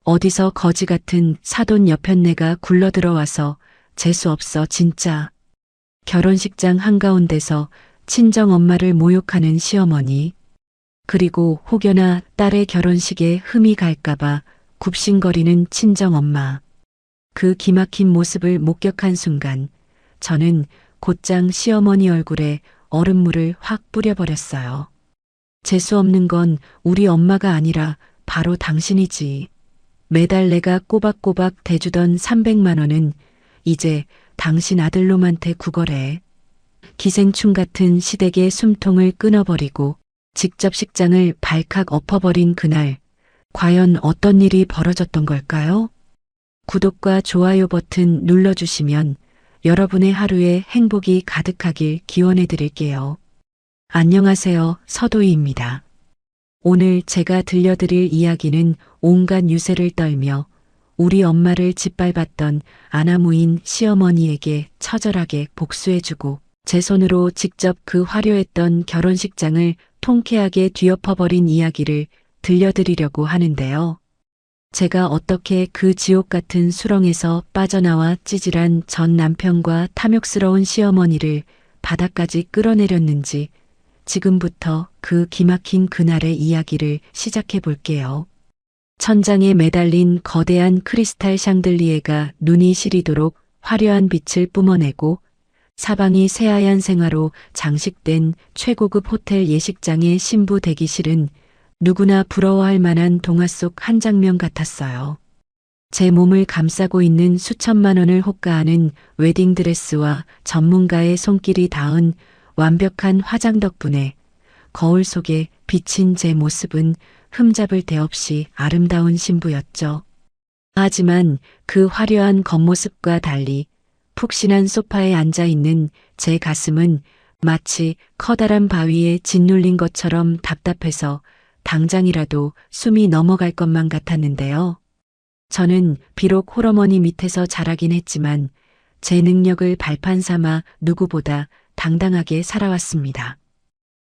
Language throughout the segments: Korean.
어디서 거지 같은 사돈 여편네가 굴러들어와서 재수 없어 진짜. 결혼식장 한가운데서 친정엄마를 모욕하는 시어머니. 그리고 혹여나 딸의 결혼식에 흠이 갈까봐 굽신거리는 친정엄마. 그 기막힌 모습을 목격한 순간 저는 곧장 시어머니 얼굴에 얼음물을 확 뿌려버렸어요. 재수 없는 건 우리 엄마가 아니라 바로 당신이지. 매달 내가 꼬박꼬박 대주던 300만 원은 이제 당신 아들놈한테 구걸해. 기생충 같은 시댁의 숨통을 끊어버리고 직접 식장을 발칵 엎어버린 그날, 과연 어떤 일이 벌어졌던 걸까요? 구독과 좋아요 버튼 눌러주시면 여러분의 하루에 행복이 가득하길 기원해 드릴게요. 안녕하세요, 서도희입니다. 오늘 제가 들려드릴 이야기는 온갖 유세를 떨며 우리 엄마를 짓밟았던 아나무인 시어머니에게 처절하게 복수해주고 제 손으로 직접 그 화려했던 결혼식장을 통쾌하게 뒤엎어버린 이야기를 들려드리려고 하는데요. 제가 어떻게 그 지옥 같은 수렁에서 빠져나와 찌질한 전 남편과 탐욕스러운 시어머니를 바닥까지 끌어내렸는지 지금부터 그 기막힌 그날의 이야기를 시작해 볼게요. 천장에 매달린 거대한 크리스탈 샹들리에가 눈이 시리도록 화려한 빛을 뿜어내고 사방이 새하얀 생화로 장식된 최고급 호텔 예식장의 신부 대기실은 누구나 부러워할 만한 동화 속 한 장면 같았어요. 제 몸을 감싸고 있는 수천만 원을 호가하는 웨딩드레스와 전문가의 손길이 닿은 완벽한 화장 덕분에 거울 속에 비친 제 모습은 흠잡을 데 없이 아름다운 신부였죠. 하지만 그 화려한 겉모습과 달리 푹신한 소파에 앉아있는 제 가슴은 마치 커다란 바위에 짓눌린 것처럼 답답해서 당장이라도 숨이 넘어갈 것만 같았는데요. 저는 비록 홀어머니 밑에서 자라긴 했지만 제 능력을 발판 삼아 누구보다 당당하게 살아왔습니다.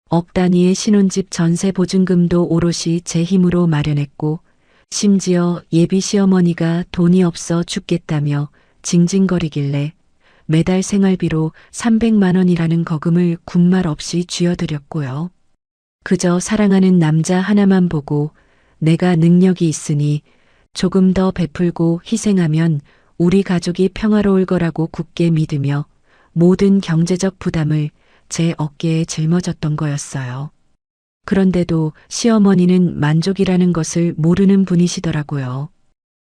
억 단위의 신혼집 전세 보증금도 오롯이 제 힘으로 마련했고 심지어 예비 시어머니가 돈이 없어 죽겠다며 징징거리길래 매달 생활비로 300만 원이라는 거금을 군말 없이 쥐어드렸고요. 그저 사랑하는 남자 하나만 보고 내가 능력이 있으니 조금 더 베풀고 희생하면 우리 가족이 평화로울 거라고 굳게 믿으며 모든 경제적 부담을 제 어깨에 짊어졌던 거였어요. 그런데도 시어머니는 만족이라는 것을 모르는 분이시더라고요.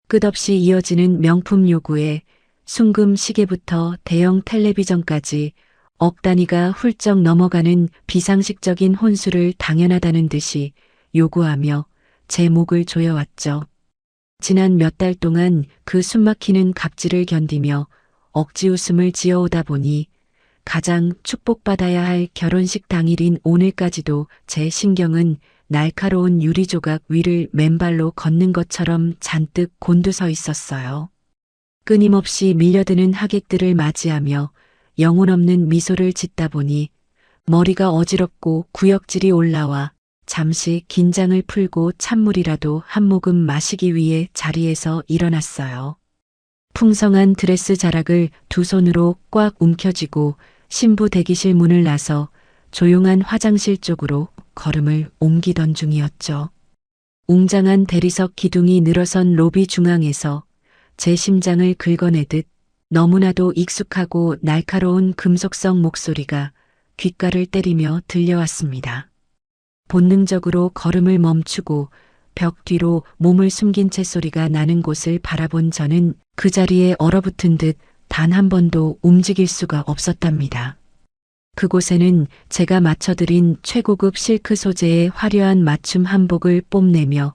끝없이 이어지는 명품 요구에 순금 시계부터 대형 텔레비전까지 억 단위가 훌쩍 넘어가는 비상식적인 혼수를 당연하다는 듯이 요구하며 제 목을 조여왔죠. 지난 몇 달 동안 그 숨막히는 갑질을 견디며 억지 웃음을 지어오다 보니 가장 축복받아야 할 결혼식 당일인 오늘까지도 제 신경은 날카로운 유리조각 위를 맨발로 걷는 것처럼 잔뜩 곤두서 있었어요. 끊임없이 밀려드는 하객들을 맞이하며 영혼 없는 미소를 짓다 보니 머리가 어지럽고 구역질이 올라와 잠시 긴장을 풀고 찬물이라도 한 모금 마시기 위해 자리에서 일어났어요. 풍성한 드레스 자락을 두 손으로 꽉 움켜쥐고 신부 대기실 문을 나서 조용한 화장실 쪽으로 걸음을 옮기던 중이었죠. 웅장한 대리석 기둥이 늘어선 로비 중앙에서 제 심장을 긁어내듯 너무나도 익숙하고 날카로운 금속성 목소리가 귓가를 때리며 들려왔습니다. 본능적으로 걸음을 멈추고 벽 뒤로 몸을 숨긴 채 소리가 나는 곳을 바라본 저는 그 자리에 얼어붙은 듯 단 한 번도 움직일 수가 없었답니다. 그곳에는 제가 맞춰드린 최고급 실크 소재의 화려한 맞춤 한복을 뽐내며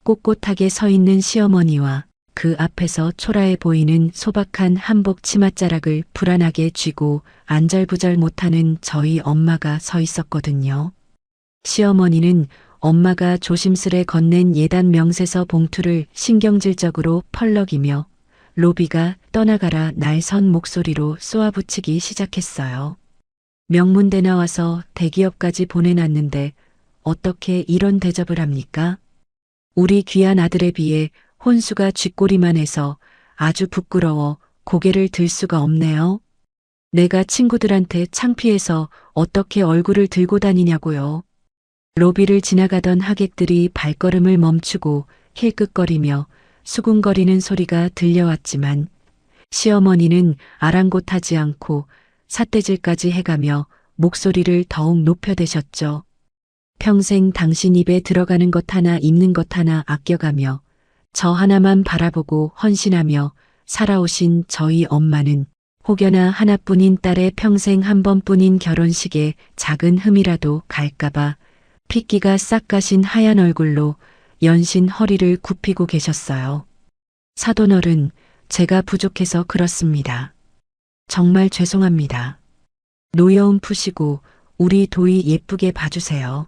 꼿꼿하게 서 있는 시어머니와 그 앞에서 초라해 보이는 소박한 한복 치맛자락을 불안하게 쥐고 안절부절 못하는 저희 엄마가 서 있었거든요. 시어머니는 엄마가 조심스레 건넨 예단 명세서 봉투를 신경질적으로 펄럭이며 로비가 떠나가라 날 선 목소리로 쏘아붙이기 시작했어요. 명문대 나와서 대기업까지 보내놨는데 어떻게 이런 대접을 합니까? 우리 귀한 아들에 비해 혼수가 쥐꼬리만 해서 아주 부끄러워 고개를 들 수가 없네요. 내가 친구들한테 창피해서 어떻게 얼굴을 들고 다니냐고요. 로비를 지나가던 하객들이 발걸음을 멈추고 힐끗거리며 수군거리는 소리가 들려왔지만 시어머니는 아랑곳하지 않고 삿대질까지 해가며 목소리를 더욱 높여대셨죠. 평생 당신 입에 들어가는 것 하나 입는 것 하나 아껴가며 저 하나만 바라보고 헌신하며 살아오신 저희 엄마는 혹여나 하나뿐인 딸의 평생 한 번뿐인 결혼식에 작은 흠이라도 갈까봐 핏기가 싹 가신 하얀 얼굴로 연신 허리를 굽히고 계셨어요. 사돈어른, 제가 부족해서 그렇습니다. 정말 죄송합니다. 노여움 푸시고 우리 도희 예쁘게 봐주세요.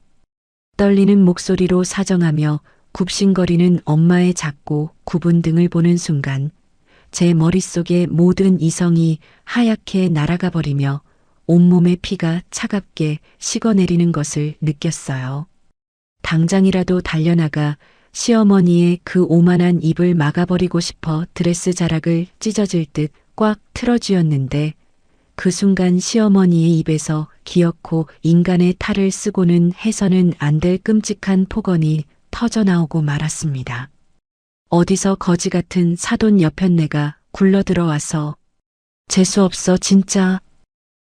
떨리는 목소리로 사정하며 굽신거리는 엄마의 작고 굽은 등을 보는 순간 제 머릿속의 모든 이성이 하얗게 날아가 버리며 온몸의 피가 차갑게 식어내리는 것을 느꼈어요. 당장이라도 달려나가 시어머니의 그 오만한 입을 막아버리고 싶어 드레스 자락을 찢어질 듯 꽉 틀어쥐었는데 그 순간 시어머니의 입에서 기어코 인간의 탈을 쓰고는 해서는 안 될 끔찍한 폭언이 터져나오고 말았습니다. 어디서 거지 같은 사돈 여편네가 굴러들어와서 재수없어 진짜.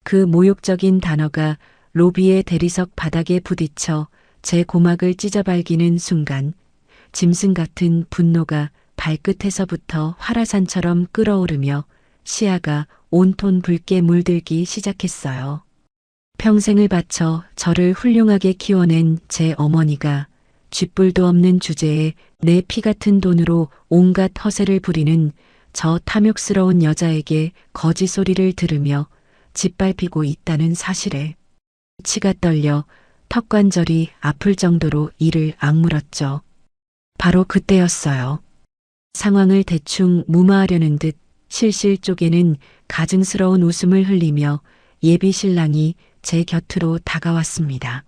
그 모욕적인 단어가 로비의 대리석 바닥에 부딪혀 제 고막을 찢어발기는 순간 짐승 같은 분노가 발끝에서부터 화라산처럼 끓어오르며 시야가 온통 붉게 물들기 시작했어요. 평생을 바쳐 저를 훌륭하게 키워낸 제 어머니가 쥐뿔도 없는 주제에 내 피 같은 돈으로 온갖 허세를 부리는 저 탐욕스러운 여자에게 거짓 소리를 들으며 짓밟히고 있다는 사실에 치가 떨려 턱관절이 아플 정도로 이를 악물었죠. 바로 그때였어요. 상황을 대충 무마하려는 듯 실실 쪽에는 가증스러운 웃음을 흘리며 예비 신랑이 제 곁으로 다가왔습니다.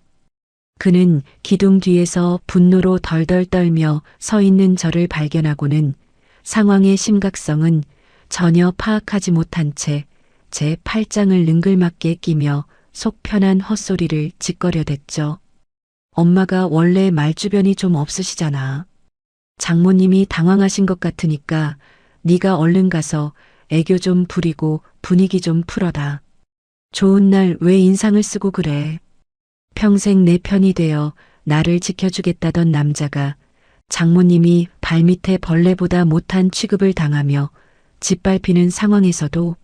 그는 기둥 뒤에서 분노로 덜덜 떨며 서 있는 저를 발견하고는 상황의 심각성은 전혀 파악하지 못한 채 제 팔짱을 능글맞게 끼며 속 편한 헛소리를 짓거려댔죠. 엄마가 원래 말주변이 좀 없으시잖아. 장모님이 당황하신 것 같으니까 네가 얼른 가서 애교 좀 부리고 분위기 좀 풀어라. 좋은 날 왜 인상을 쓰고 그래. 평생 내 편이 되어 나를 지켜주겠다던 남자가 장모님이 발밑에 벌레보다 못한 취급을 당하며 짓밟히는 상황에서도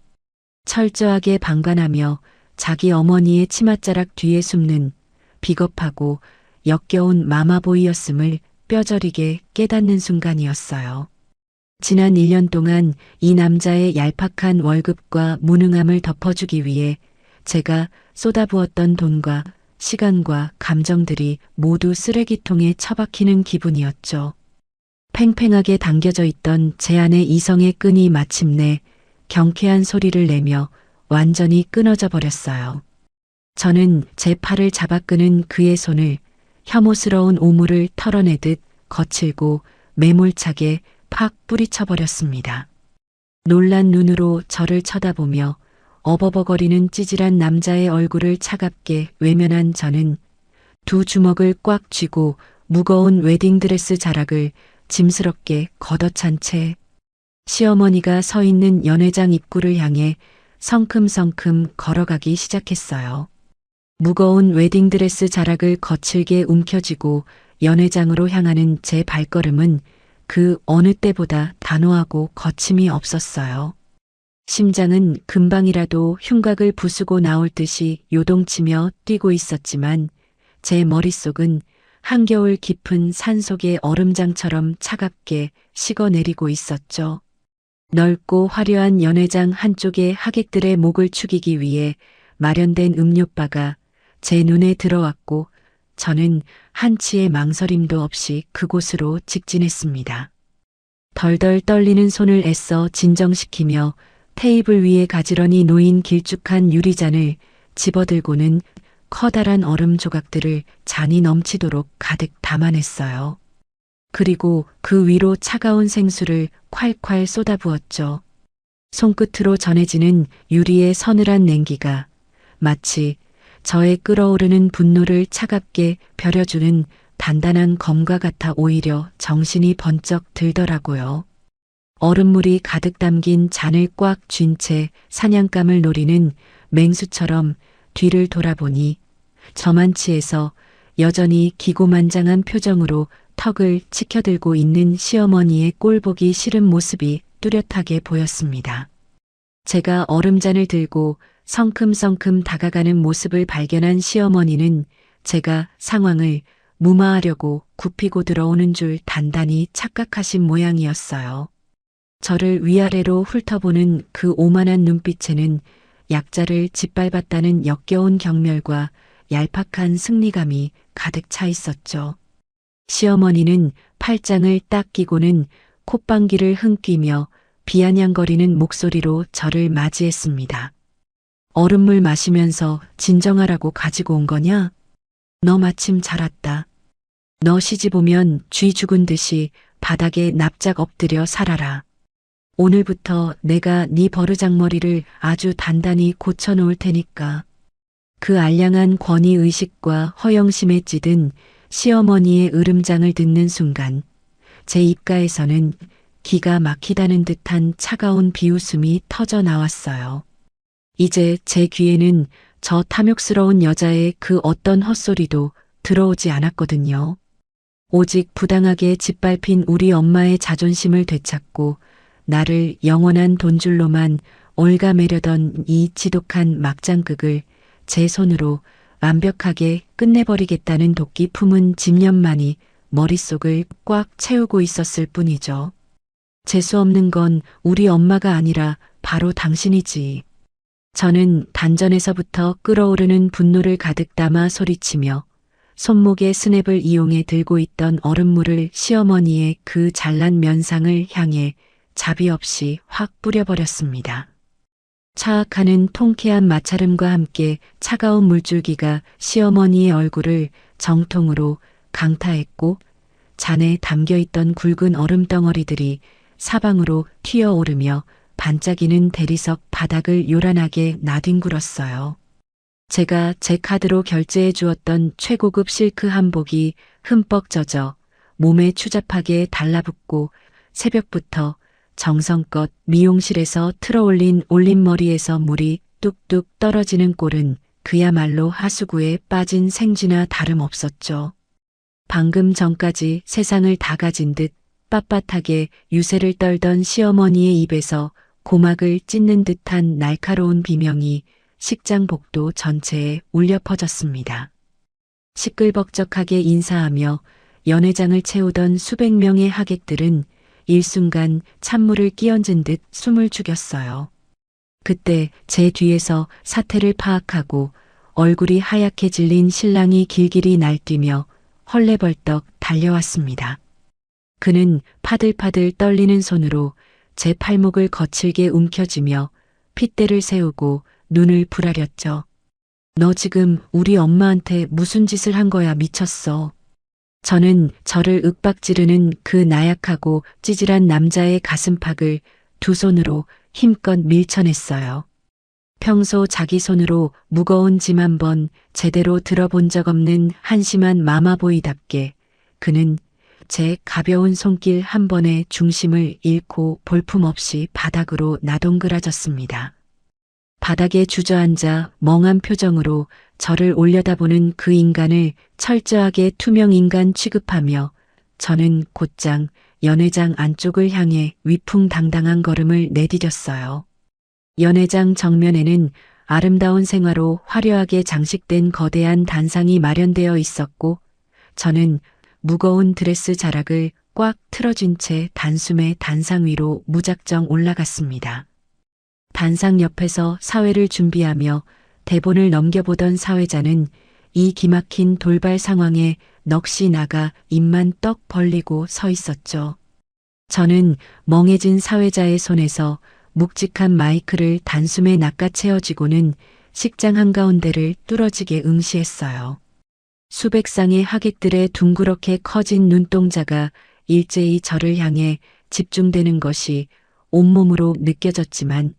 철저하게 방관하며 자기 어머니의 치맛자락 뒤에 숨는 비겁하고 역겨운 마마보이였음을 뼈저리게 깨닫는 순간이었어요. 지난 1년 동안 이 남자의 얄팍한 월급과 무능함을 덮어주기 위해 제가 쏟아부었던 돈과 시간과 감정들이 모두 쓰레기통에 처박히는 기분이었죠. 팽팽하게 당겨져 있던 제 안의 이성의 끈이 마침내 경쾌한 소리를 내며 완전히 끊어져 버렸어요. 저는 제 팔을 잡아 끄는 그의 손을 혐오스러운 오물을 털어내듯 거칠고 매몰차게 팍 뿌리쳐 버렸습니다. 놀란 눈으로 저를 쳐다보며 어버버거리는 찌질한 남자의 얼굴을 차갑게 외면한 저는 두 주먹을 꽉 쥐고 무거운 웨딩드레스 자락을 짐스럽게 걷어찬 채 시어머니가 서 있는 연회장 입구를 향해 성큼성큼 걸어가기 시작했어요. 무거운 웨딩드레스 자락을 거칠게 움켜쥐고 연회장으로 향하는 제 발걸음은 그 어느 때보다 단호하고 거침이 없었어요. 심장은 금방이라도 흉곽을 부수고 나올 듯이 요동치며 뛰고 있었지만 제 머릿속은 한겨울 깊은 산속의 얼음장처럼 차갑게 식어내리고 있었죠. 넓고 화려한 연회장 한쪽에 하객들의 목을 축이기 위해 마련된 음료바가 제 눈에 들어왔고 저는 한치의 망설임도 없이 그곳으로 직진했습니다. 덜덜 떨리는 손을 애써 진정시키며 테이블 위에 가지런히 놓인 길쭉한 유리잔을 집어들고는 커다란 얼음 조각들을 잔이 넘치도록 가득 담아냈어요. 그리고 그 위로 차가운 생수를 콸콸 쏟아부었죠. 손끝으로 전해지는 유리의 서늘한 냉기가 마치 저의 끓어오르는 분노를 차갑게 벼려주는 단단한 검과 같아 오히려 정신이 번쩍 들더라고요. 얼음물이 가득 담긴 잔을 꽉 쥔 채 사냥감을 노리는 맹수처럼 뒤를 돌아보니 저만치에서 여전히 기고만장한 표정으로 턱을 치켜들고 있는 시어머니의 꼴보기 싫은 모습이 뚜렷하게 보였습니다. 제가 얼음잔을 들고 성큼성큼 다가가는 모습을 발견한 시어머니는 제가 상황을 무마하려고 굽히고 들어오는 줄 단단히 착각하신 모양이었어요. 저를 위아래로 훑어보는 그 오만한 눈빛에는 약자를 짓밟았다는 역겨운 경멸과 얄팍한 승리감이 가득 차 있었죠. 시어머니는 팔짱을 딱 끼고는 콧방귀를 흥뀌며 비아냥거리는 목소리로 저를 맞이했습니다. 얼음물 마시면서 진정하라고 가지고 온 거냐? 너 마침 잘 왔다. 너 시집 오면 쥐 죽은 듯이 바닥에 납작 엎드려 살아라. 오늘부터 내가 네 버르장머리를 아주 단단히 고쳐놓을 테니까. 그 알량한 권위의식과 허영심에 찌든 시어머니의 으름장을 듣는 순간 제 입가에서는 기가 막히다는 듯한 차가운 비웃음이 터져 나왔어요. 이제 제 귀에는 저 탐욕스러운 여자의 그 어떤 헛소리도 들어오지 않았거든요. 오직 부당하게 짓밟힌 우리 엄마의 자존심을 되찾고 나를 영원한 돈줄로만 올가매려던 이 지독한 막장극을 제 손으로 완벽하게 끝내버리겠다는 도끼 품은 집념만이 머릿속을 꽉 채우고 있었을 뿐이죠. 재수 없는 건 우리 엄마가 아니라 바로 당신이지. 저는 단전에서부터 끓어오르는 분노를 가득 담아 소리치며 손목에 스냅을 이용해 들고 있던 얼음물을 시어머니의 그 잘난 면상을 향해 자비 없이 확 뿌려버렸습니다. 차악하는 통쾌한 마찰음과 함께 차가운 물줄기가 시어머니의 얼굴을 정통으로 강타했고 잔에 담겨있던 굵은 얼음덩어리들이 사방으로 튀어오르며 반짝이는 대리석 바닥을 요란하게 나뒹굴었어요. 제가 제 카드로 결제해 주었던 최고급 실크 한복이 흠뻑 젖어 몸에 추잡하게 달라붙고 새벽부터 정성껏 미용실에서 틀어올린 올림머리에서 물이 뚝뚝 떨어지는 꼴은 그야말로 하수구에 빠진 생쥐나 다름없었죠. 방금 전까지 세상을 다 가진 듯 빳빳하게 유세를 떨던 시어머니의 입에서 고막을 찢는 듯한 날카로운 비명이 식장 복도 전체에 울려 퍼졌습니다. 시끌벅적하게 인사하며 연회장을 채우던 수백 명의 하객들은 일순간 찬물을 끼얹은 듯 숨을 죽였어요. 그때 제 뒤에서 사태를 파악하고 얼굴이 하얗게 질린 신랑이 길길이 날뛰며 헐레벌떡 달려왔습니다. 그는 파들파들 떨리는 손으로 제 팔목을 거칠게 움켜쥐며 핏대를 세우고 눈을 부라렸죠. 너 지금 우리 엄마한테 무슨 짓을 한 거야, 미쳤어. 저는 저를 윽박지르는 그 나약하고 찌질한 남자의 가슴팍을 두 손으로 힘껏 밀쳐냈어요. 평소 자기 손으로 무거운 짐 한 번 제대로 들어본 적 없는 한심한 마마보이답게 그는 제 가벼운 손길 한 번의 중심을 잃고 볼품없이 바닥으로 나동그라졌습니다. 바닥에 주저앉아 멍한 표정으로 저를 올려다보는 그 인간을 철저하게 투명인간 취급하며 저는 곧장 연회장 안쪽을 향해 위풍당당한 걸음을 내디뎠어요. 연회장 정면에는 아름다운 생화로 화려하게 장식된 거대한 단상이 마련되어 있었고 저는 무거운 드레스 자락을 꽉 틀어준 채 단숨에 단상 위로 무작정 올라갔습니다. 단상 옆에서 사회를 준비하며 대본을 넘겨보던 사회자는 이 기막힌 돌발 상황에 넋이 나가 입만 떡 벌리고 서 있었죠. 저는 멍해진 사회자의 손에서 묵직한 마이크를 단숨에 낚아채어지고는 식장 한가운데를 뚫어지게 응시했어요. 수백 쌍의 하객들의 둥그렇게 커진 눈동자가 일제히 저를 향해 집중되는 것이 온몸으로 느껴졌지만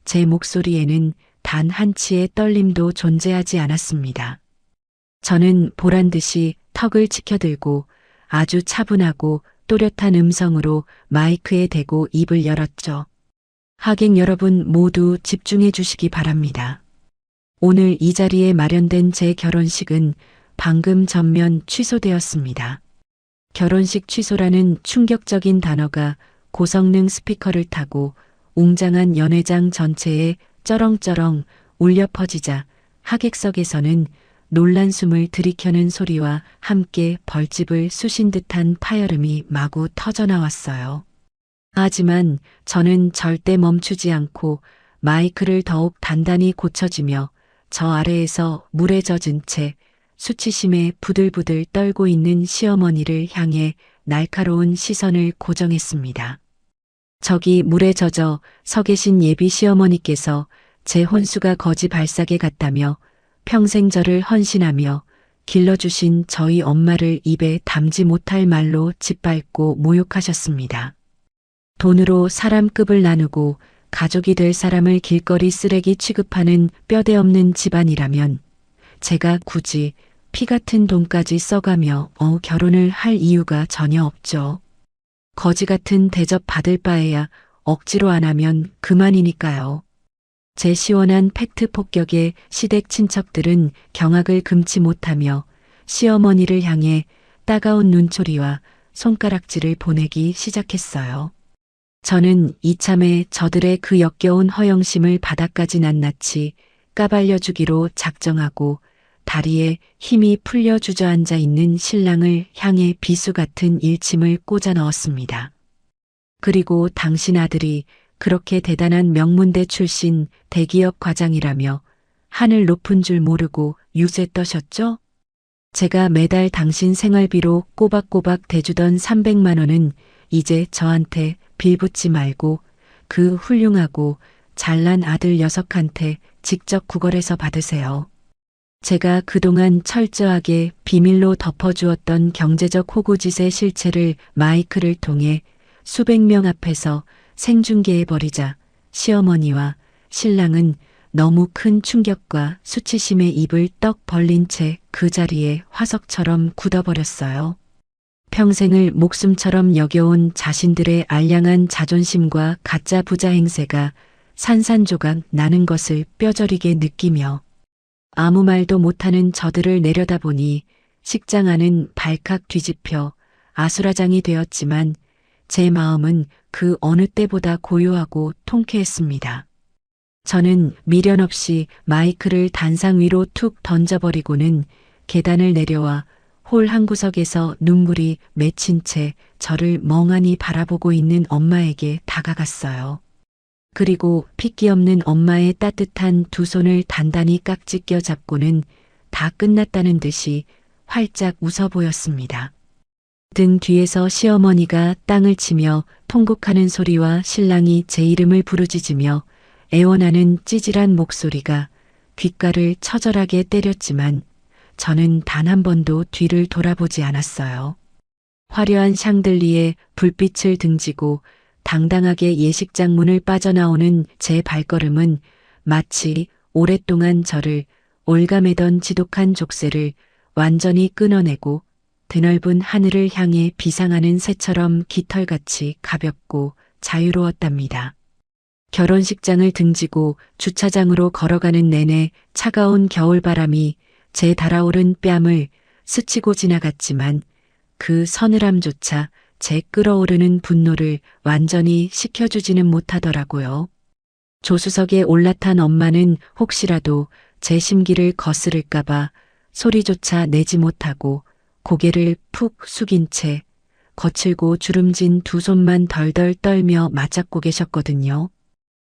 제 목소리에는 단 한치의 떨림도 존재하지 않았습니다. 저는 보란 듯이 턱을 치켜들고 아주 차분하고 또렷한 음성으로 마이크에 대고 입을 열었죠. 하객 여러분 모두 집중해 주시기 바랍니다. 오늘 이 자리에 마련된 제 결혼식은 방금 전면 취소되었습니다. 결혼식 취소라는 충격적인 단어가 고성능 스피커를 타고 웅장한 연회장 전체에 쩌렁쩌렁 울려 퍼지자 하객석에서는 놀란 숨을 들이켜는 소리와 함께 벌집을 쑤신 듯한 파열음이 마구 터져나왔어요. 하지만 저는 절대 멈추지 않고 마이크를 더욱 단단히 고쳐지며 저 아래에서 물에 젖은 채 수치심에 부들부들 떨고 있는 시어머니를 향해 날카로운 시선을 고정했습니다. 저기 물에 젖어 서 계신 예비 시어머니께서 제 혼수가 거지 발사계 같다며 평생 저를 헌신하며 길러주신 저희 엄마를 입에 담지 못할 말로 짓밟고 모욕하셨습니다. 돈으로 사람급을 나누고 가족이 될 사람을 길거리 쓰레기 취급하는 뼈대 없는 집안이라면 제가 굳이 피 같은 돈까지 써가며 결혼을 할 이유가 전혀 없죠. 거지 같은 대접 받을 바에야 억지로 안 하면 그만이니까요. 제 시원한 팩트 폭격에 시댁 친척들은 경악을 금치 못하며 시어머니를 향해 따가운 눈초리와 손가락질을 보내기 시작했어요. 저는 이참에 저들의 그 역겨운 허영심을 바닥까지 낱낱이 까발려주기로 작정하고 다리에 힘이 풀려 주저앉아 있는 신랑을 향해 비수 같은 일침을 꽂아 넣었습니다. 그리고 당신 아들이 그렇게 대단한 명문대 출신 대기업 과장이라며 하늘 높은 줄 모르고 유세 떠셨죠? 제가 매달 당신 생활비로 꼬박꼬박 대주던 300만 원은 이제 저한테 빌붙지 말고 그 훌륭하고 잘난 아들 녀석한테 직접 구걸해서 받으세요. 제가 그동안 철저하게 비밀로 덮어주었던 경제적 호구짓의 실체를 마이크를 통해 수백 명 앞에서 생중계해버리자 시어머니와 신랑은 너무 큰 충격과 수치심에 입을 떡 벌린 채 그 자리에 화석처럼 굳어버렸어요. 평생을 목숨처럼 여겨온 자신들의 알량한 자존심과 가짜 부자 행세가 산산조각 나는 것을 뼈저리게 느끼며 아무 말도 못하는 저들을 내려다보니 식장 안은 발칵 뒤집혀 아수라장이 되었지만 제 마음은 그 어느 때보다 고요하고 통쾌했습니다. 저는 미련 없이 마이크를 단상 위로 툭 던져버리고는 계단을 내려와 홀 한 구석에서 눈물이 맺힌 채 저를 멍하니 바라보고 있는 엄마에게 다가갔어요. 그리고 핏기 없는 엄마의 따뜻한 두 손을 단단히 깍지 껴 잡고는 다 끝났다는 듯이 활짝 웃어 보였습니다. 등 뒤에서 시어머니가 땅을 치며 통곡하는 소리와 신랑이 제 이름을 부르짖으며 애원하는 찌질한 목소리가 귓가를 처절하게 때렸지만 저는 단 한 번도 뒤를 돌아보지 않았어요. 화려한 샹들리에 불빛을 등지고 당당하게 예식장 문을 빠져나오는 제 발걸음은 마치 오랫동안 저를 올가매던 지독한 족쇄를 완전히 끊어내고 드넓은 하늘을 향해 비상하는 새처럼 깃털같이 가볍고 자유로웠답니다. 결혼식장을 등지고 주차장으로 걸어가는 내내 차가운 겨울바람이 제 달아오른 뺨을 스치고 지나갔지만 그 서늘함조차 제 끓어오르는 분노를 완전히 식혀주지는 못하더라고요. 조수석에 올라탄 엄마는 혹시라도 제 심기를 거스를까봐 소리조차 내지 못하고 고개를 푹 숙인 채 거칠고 주름진 두 손만 덜덜 떨며 맞잡고 계셨거든요.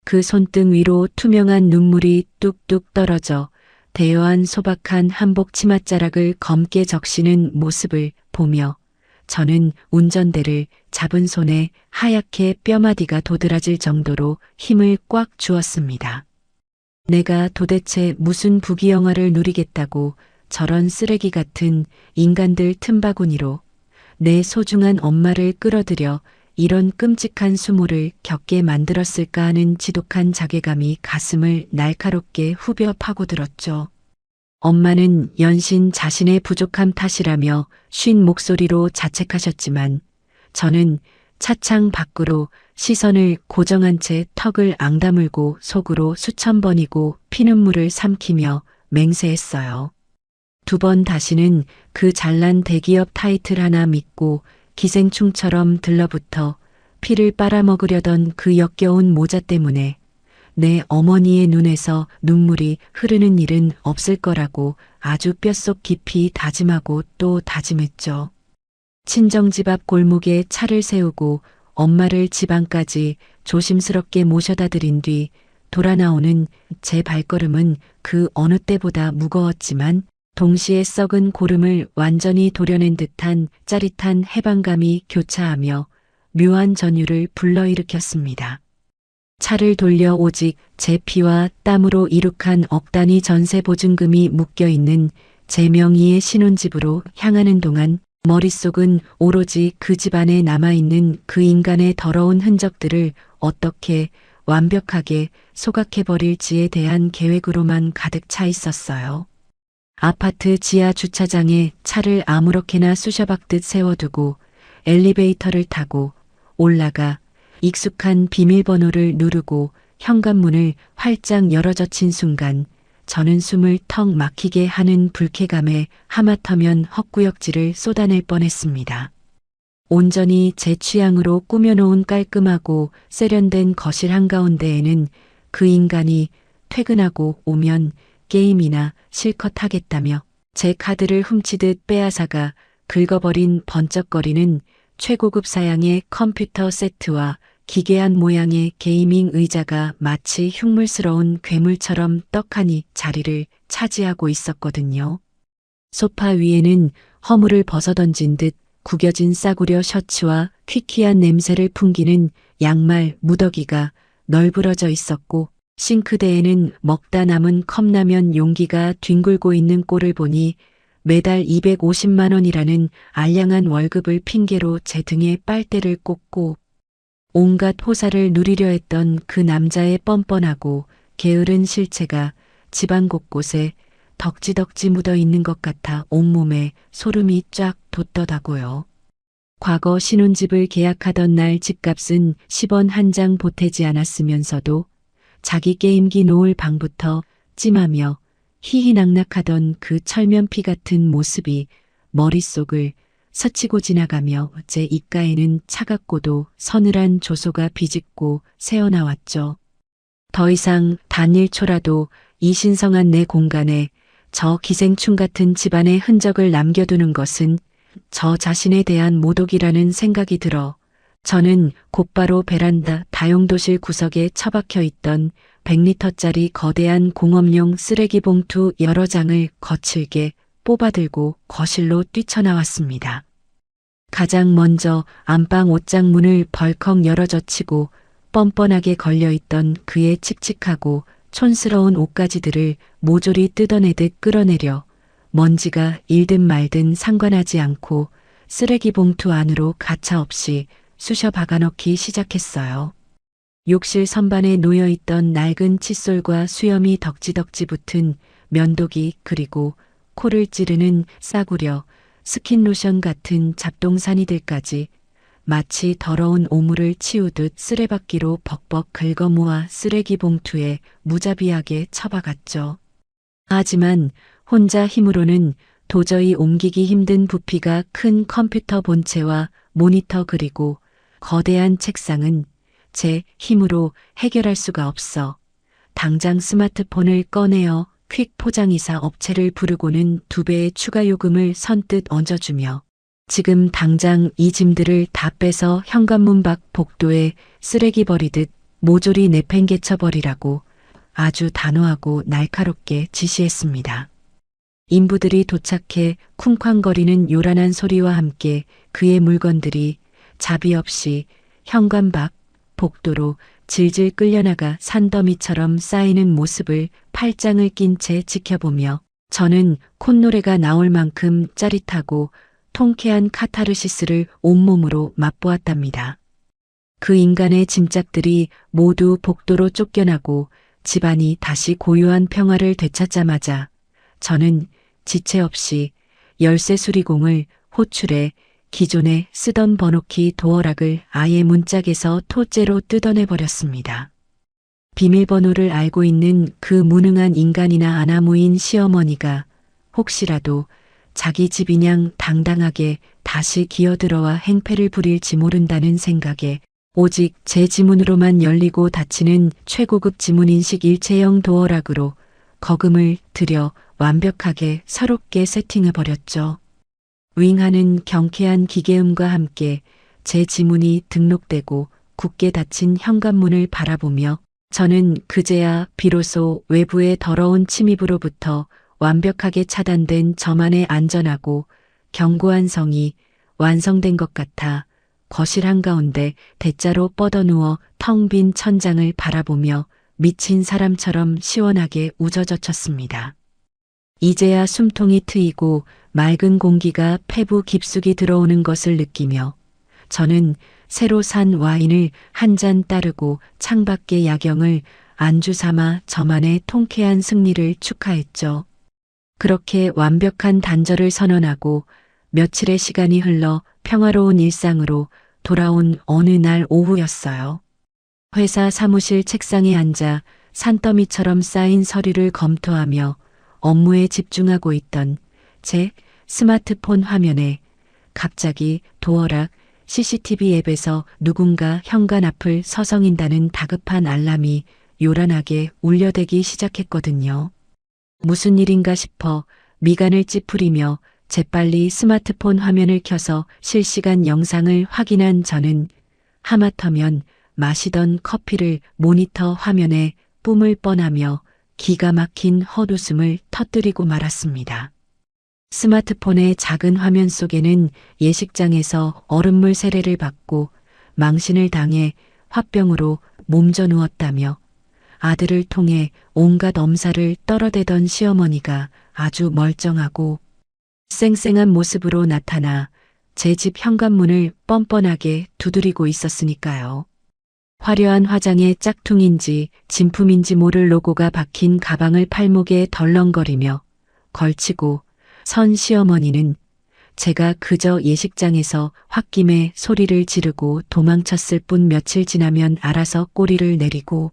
그 손등 위로 투명한 눈물이 뚝뚝 떨어져 대여한 소박한 한복 치맛자락을 검게 적시는 모습을 보며 저는 운전대를 잡은 손에 하얗게 뼈마디가 도드라질 정도로 힘을 꽉 주었습니다. 내가 도대체 무슨 부귀영화를 누리겠다고 저런 쓰레기 같은 인간들 틈바구니로 내 소중한 엄마를 끌어들여 이런 끔찍한 수모를 겪게 만들었을까 하는 지독한 자괴감이 가슴을 날카롭게 후벼 파고들었죠. 엄마는 연신 자신의 부족함 탓이라며 쉰 목소리로 자책하셨지만 저는 차창 밖으로 시선을 고정한 채 턱을 앙다물고 속으로 수천 번이고 피눈물을 삼키며 맹세했어요. 두 번 다시는 그 잘난 대기업 타이틀 하나 믿고 기생충처럼 들러붙어 피를 빨아먹으려던 그 역겨운 모자 때문에 내 어머니의 눈에서 눈물이 흐르는 일은 없을 거라고 아주 뼛속 깊이 다짐하고 또 다짐했죠. 친정집 앞 골목에 차를 세우고 엄마를 집 안까지 조심스럽게 모셔다 드린 뒤 돌아 나오는 제 발걸음은 그 어느 때보다 무거웠지만 동시에 썩은 고름을 완전히 도려낸 듯한 짜릿한 해방감이 교차하며 묘한 전율을 불러일으켰습니다. 차를 돌려 오직 제 피와 땀으로 이룩한 억 단위 전세 보증금이 묶여있는 제 명의의 신혼집으로 향하는 동안 머릿속은 오로지 그 집안에 남아있는 그 인간의 더러운 흔적들을 어떻게 완벽하게 소각해버릴지에 대한 계획으로만 가득 차 있었어요. 아파트 지하 주차장에 차를 아무렇게나 쑤셔박듯 세워두고 엘리베이터를 타고 올라가 익숙한 비밀번호를 누르고 현관문을 활짝 열어젖힌 순간 저는 숨을 턱 막히게 하는 불쾌감에 하마터면 헛구역질을 쏟아낼 뻔했습니다. 온전히 제 취향으로 꾸며놓은 깔끔하고 세련된 거실 한가운데에는 그 인간이 퇴근하고 오면 게임이나 실컷 하겠다며 제 카드를 훔치듯 빼앗아가 긁어버린 번쩍거리는 최고급 사양의 컴퓨터 세트와 기괴한 모양의 게이밍 의자가 마치 흉물스러운 괴물처럼 떡하니 자리를 차지하고 있었거든요. 소파 위에는 허물을 벗어던진 듯 구겨진 싸구려 셔츠와 퀴퀴한 냄새를 풍기는 양말 무더기가 널브러져 있었고 싱크대에는 먹다 남은 컵라면 용기가 뒹굴고 있는 꼴을 보니 매달 250만 원이라는 알량한 월급을 핑계로 제 등에 빨대를 꽂고 온갖 호사를 누리려 했던 그 남자의 뻔뻔하고 게으른 실체가 집안 곳곳에 덕지덕지 묻어 있는 것 같아 온몸에 소름이 쫙 돋더라고요. 과거 신혼집을 계약하던 날 집값은 10원 한 장 보태지 않았으면서도 자기 게임기 놓을 방부터 찜하며 희희낙낙하던 그 철면피 같은 모습이 머릿속을 스치고 지나가며 제 입가에는 차갑고도 서늘한 조소가 비집고 새어나왔죠. 더 이상 단 1초라도 이 신성한 내 공간에 저 기생충 같은 집안의 흔적을 남겨두는 것은 저 자신에 대한 모독이라는 생각이 들어 저는 곧바로 베란다 다용도실 구석에 처박혀 있던 100리터짜리 거대한 공업용 쓰레기 봉투 여러 장을 거칠게 뽑아들고 거실로 뛰쳐나왔습니다. 가장 먼저 안방 옷장 문을 벌컥 열어젖히고 뻔뻔하게 걸려있던 그의 칙칙하고 촌스러운 옷가지들을 모조리 뜯어내듯 끌어내려 먼지가 일든 말든 상관하지 않고 쓰레기 봉투 안으로 가차없이 쑤셔 박아넣기 시작했어요. 욕실 선반에 놓여있던 낡은 칫솔과 수염이 덕지덕지 붙은 면도기 그리고 코를 찌르는 싸구려 스킨로션 같은 잡동사니들까지 마치 더러운 오물을 치우듯 쓰레받기로 벅벅 긁어모아 쓰레기 봉투에 무자비하게 처박았죠. 하지만 혼자 힘으로는 도저히 옮기기 힘든 부피가 큰 컴퓨터 본체와 모니터 그리고 거대한 책상은 제 힘으로 해결할 수가 없어 당장 스마트폰을 꺼내어 퀵 포장이사 업체를 부르고는 2배의 추가 요금을 선뜻 얹어주며 지금 당장 이 짐들을 다 빼서 현관문 밖 복도에 쓰레기 버리듯 모조리 내팽개쳐버리라고 아주 단호하고 날카롭게 지시했습니다. 인부들이 도착해 쿵쾅거리는 요란한 소리와 함께 그의 물건들이 자비 없이 현관 밖 복도로 질질 끌려나가 산더미처럼 쌓이는 모습을 팔짱을 낀 채 지켜보며 저는 콧노래가 나올 만큼 짜릿하고 통쾌한 카타르시스를 온몸으로 맛보았답니다. 그 인간의 짐짝들이 모두 복도로 쫓겨나고 집안이 다시 고요한 평화를 되찾자마자 저는 지체 없이 열쇠 수리공을 호출해 기존에 쓰던 번호키 도어락을 아예 문짝에서 토째로 뜯어내버렸습니다. 비밀번호를 알고 있는 그 무능한 인간이나 아나무인 시어머니가 혹시라도 자기 집이냥 당당하게 다시 기어들어와 행패를 부릴지 모른다는 생각에 오직 제 지문으로만 열리고 닫히는 최고급 지문인식 일체형 도어락으로 거금을 들여 완벽하게 새롭게 세팅해버렸죠. 윙하는 경쾌한 기계음과 함께 제 지문이 등록되고 굳게 닫힌 현관문을 바라보며 저는 그제야 비로소 외부의 더러운 침입으로부터 완벽하게 차단된 저만의 안전하고 견고한 성이 완성된 것 같아 거실 한가운데 대자로 뻗어누워 텅 빈 천장을 바라보며 미친 사람처럼 시원하게 우저젖혔습니다. 이제야 숨통이 트이고 맑은 공기가 폐부 깊숙이 들어오는 것을 느끼며 저는 새로 산 와인을 한 잔 따르고 창밖의 야경을 안주 삼아 저만의 통쾌한 승리를 축하했죠. 그렇게 완벽한 단절을 선언하고 며칠의 시간이 흘러 평화로운 일상으로 돌아온 어느 날 오후였어요. 회사 사무실 책상에 앉아 산더미처럼 쌓인 서류를 검토하며 업무에 집중하고 있던 제 스마트폰 화면에 갑자기 도어락 CCTV 앱에서 누군가 현관 앞을 서성인다는 다급한 알람이 요란하게 울려대기 시작했거든요. 무슨 일인가 싶어 미간을 찌푸리며 재빨리 스마트폰 화면을 켜서 실시간 영상을 확인한 저는 하마터면 마시던 커피를 모니터 화면에 뿜을 뻔하며 기가 막힌 헛웃음을 터뜨리고 말았습니다. 스마트폰의 작은 화면 속에는 예식장에서 얼음물 세례를 받고 망신을 당해 화병으로 몸져 누웠다며 아들을 통해 온갖 엄살을 떨어대던 시어머니가 아주 멀쩡하고 쌩쌩한 모습으로 나타나 제 집 현관문을 뻔뻔하게 두드리고 있었으니까요. 화려한 화장의 짝퉁인지 진품인지 모를 로고가 박힌 가방을 팔목에 덜렁거리며 걸치고 선 시어머니는 제가 그저 예식장에서 홧김에 소리를 지르고 도망쳤을 뿐 며칠 지나면 알아서 꼬리를 내리고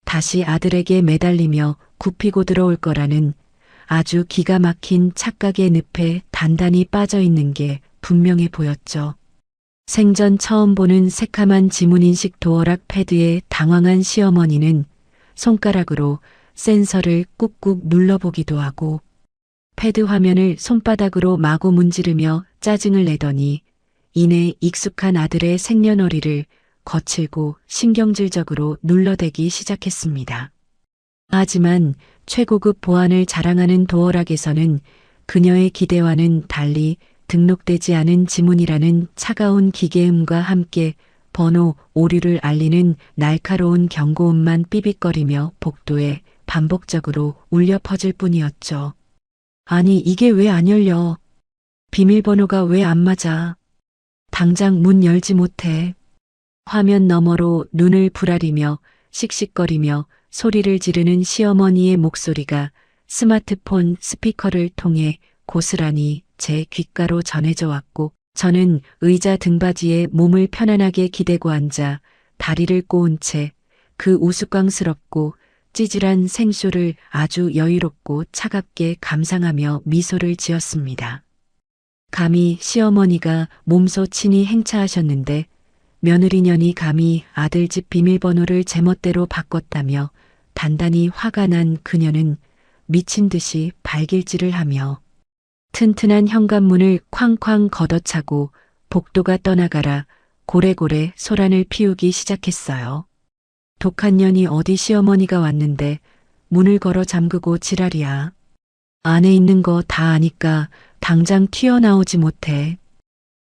다시 아들에게 매달리며 굽히고 들어올 거라는 아주 기가 막힌 착각의 늪에 단단히 빠져 있는 게 분명해 보였죠. 생전 처음 보는 새카만 지문인식 도어락 패드에 당황한 시어머니는 손가락으로 센서를 꾹꾹 눌러보기도 하고 패드 화면을 손바닥으로 마구 문지르며 짜증을 내더니 이내 익숙한 아들의 생년월일을 거칠고 신경질적으로 눌러대기 시작했습니다. 하지만 최고급 보안을 자랑하는 도어락에서는 그녀의 기대와는 달리 등록되지 않은 지문이라는 차가운 기계음과 함께 번호 오류를 알리는 날카로운 경고음만 삐빅거리며 복도에 반복적으로 울려 퍼질 뿐이었죠. 아니 이게 왜 안 열려? 비밀번호가 왜 안 맞아? 당장 문 열지 못해. 화면 너머로 눈을 부라리며 씩씩거리며 소리를 지르는 시어머니의 목소리가 스마트폰 스피커를 통해 고스란히 제 귓가로 전해져 왔고 저는 의자 등받이에 몸을 편안하게 기대고 앉아 다리를 꼬은 채 그 우스꽝스럽고 찌질한 생쇼를 아주 여유롭고 차갑게 감상하며 미소를 지었습니다. 감히 시어머니가 몸소 친히 행차하셨는데 며느리년이 감히 아들 집 비밀번호를 제멋대로 바꿨다며 단단히 화가 난 그녀는 미친 듯이 발길질을 하며 튼튼한 현관문을 쾅쾅 걷어차고 복도가 떠나가라 고래고래 소란을 피우기 시작했어요. 독한 년이 어디 시어머니가 왔는데 문을 걸어 잠그고 지랄이야. 안에 있는 거 다 아니까 당장 튀어나오지 못해.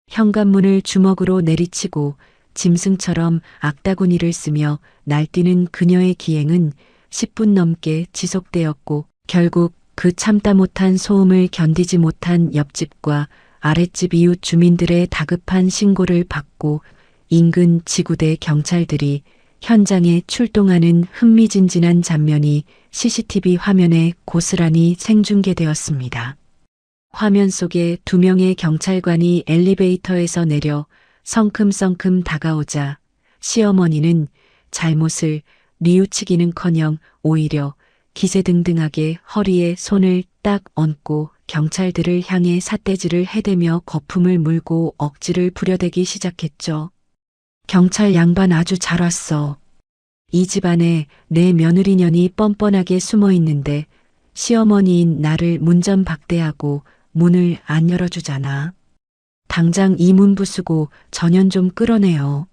현관문을 주먹으로 내리치고 짐승처럼 악다구니를 쓰며 날뛰는 그녀의 기행은 10분 넘게 지속되었고 결국 그 참다 못한 소음을 견디지 못한 옆집과 아랫집 이웃 주민들의 다급한 신고를 받고 인근 지구대 경찰들이 현장에 출동하는 흥미진진한 장면이 CCTV 화면에 고스란히 생중계되었습니다. 화면 속에 2명의 경찰관이 엘리베이터에서 내려 성큼성큼 다가오자 시어머니는 잘못을 뉘우치기는커녕 오히려 기세등등하게 허리에 손을 딱 얹고 경찰들을 향해 삿대질을 해대며 거품을 물고 억지를 부려대기 시작했죠. 경찰 양반 아주 잘 왔어. 이 집안에 내 며느리년이 뻔뻔하게 숨어 있는데 시어머니인 나를 문전박대하고 문을 안 열어주잖아. 당장 이 문 부수고 전연 좀 끌어내요.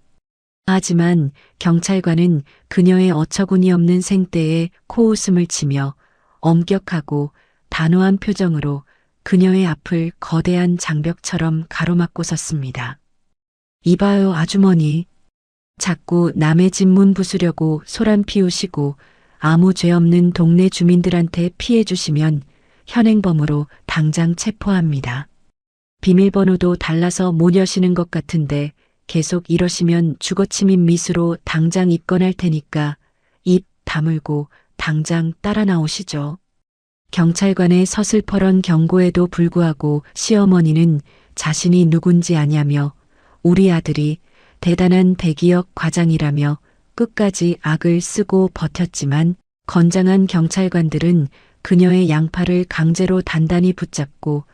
하지만 경찰관은 그녀의 어처구니 없는 생떼에 코웃음을 치며 엄격하고 단호한 표정으로 그녀의 앞을 거대한 장벽처럼 가로막고 섰습니다. 이봐요 아주머니. 자꾸 남의 집 문 부수려고 소란 피우시고 아무 죄 없는 동네 주민들한테 피해 주시면 현행범으로 당장 체포합니다. 비밀번호도 달라서 못 여시는 것 같은데 계속 이러시면 주거침입 미수로 당장 입건할 테니까 입 다물고 당장 따라 나오시죠. 경찰관의 서슬퍼런 경고에도 불구하고 시어머니는 자신이 누군지 아냐며 우리 아들이 대단한 대기업 과장이라며 끝까지 악을 쓰고 버텼지만 건장한 경찰관들은 그녀의 양팔을 강제로 단단히 붙잡고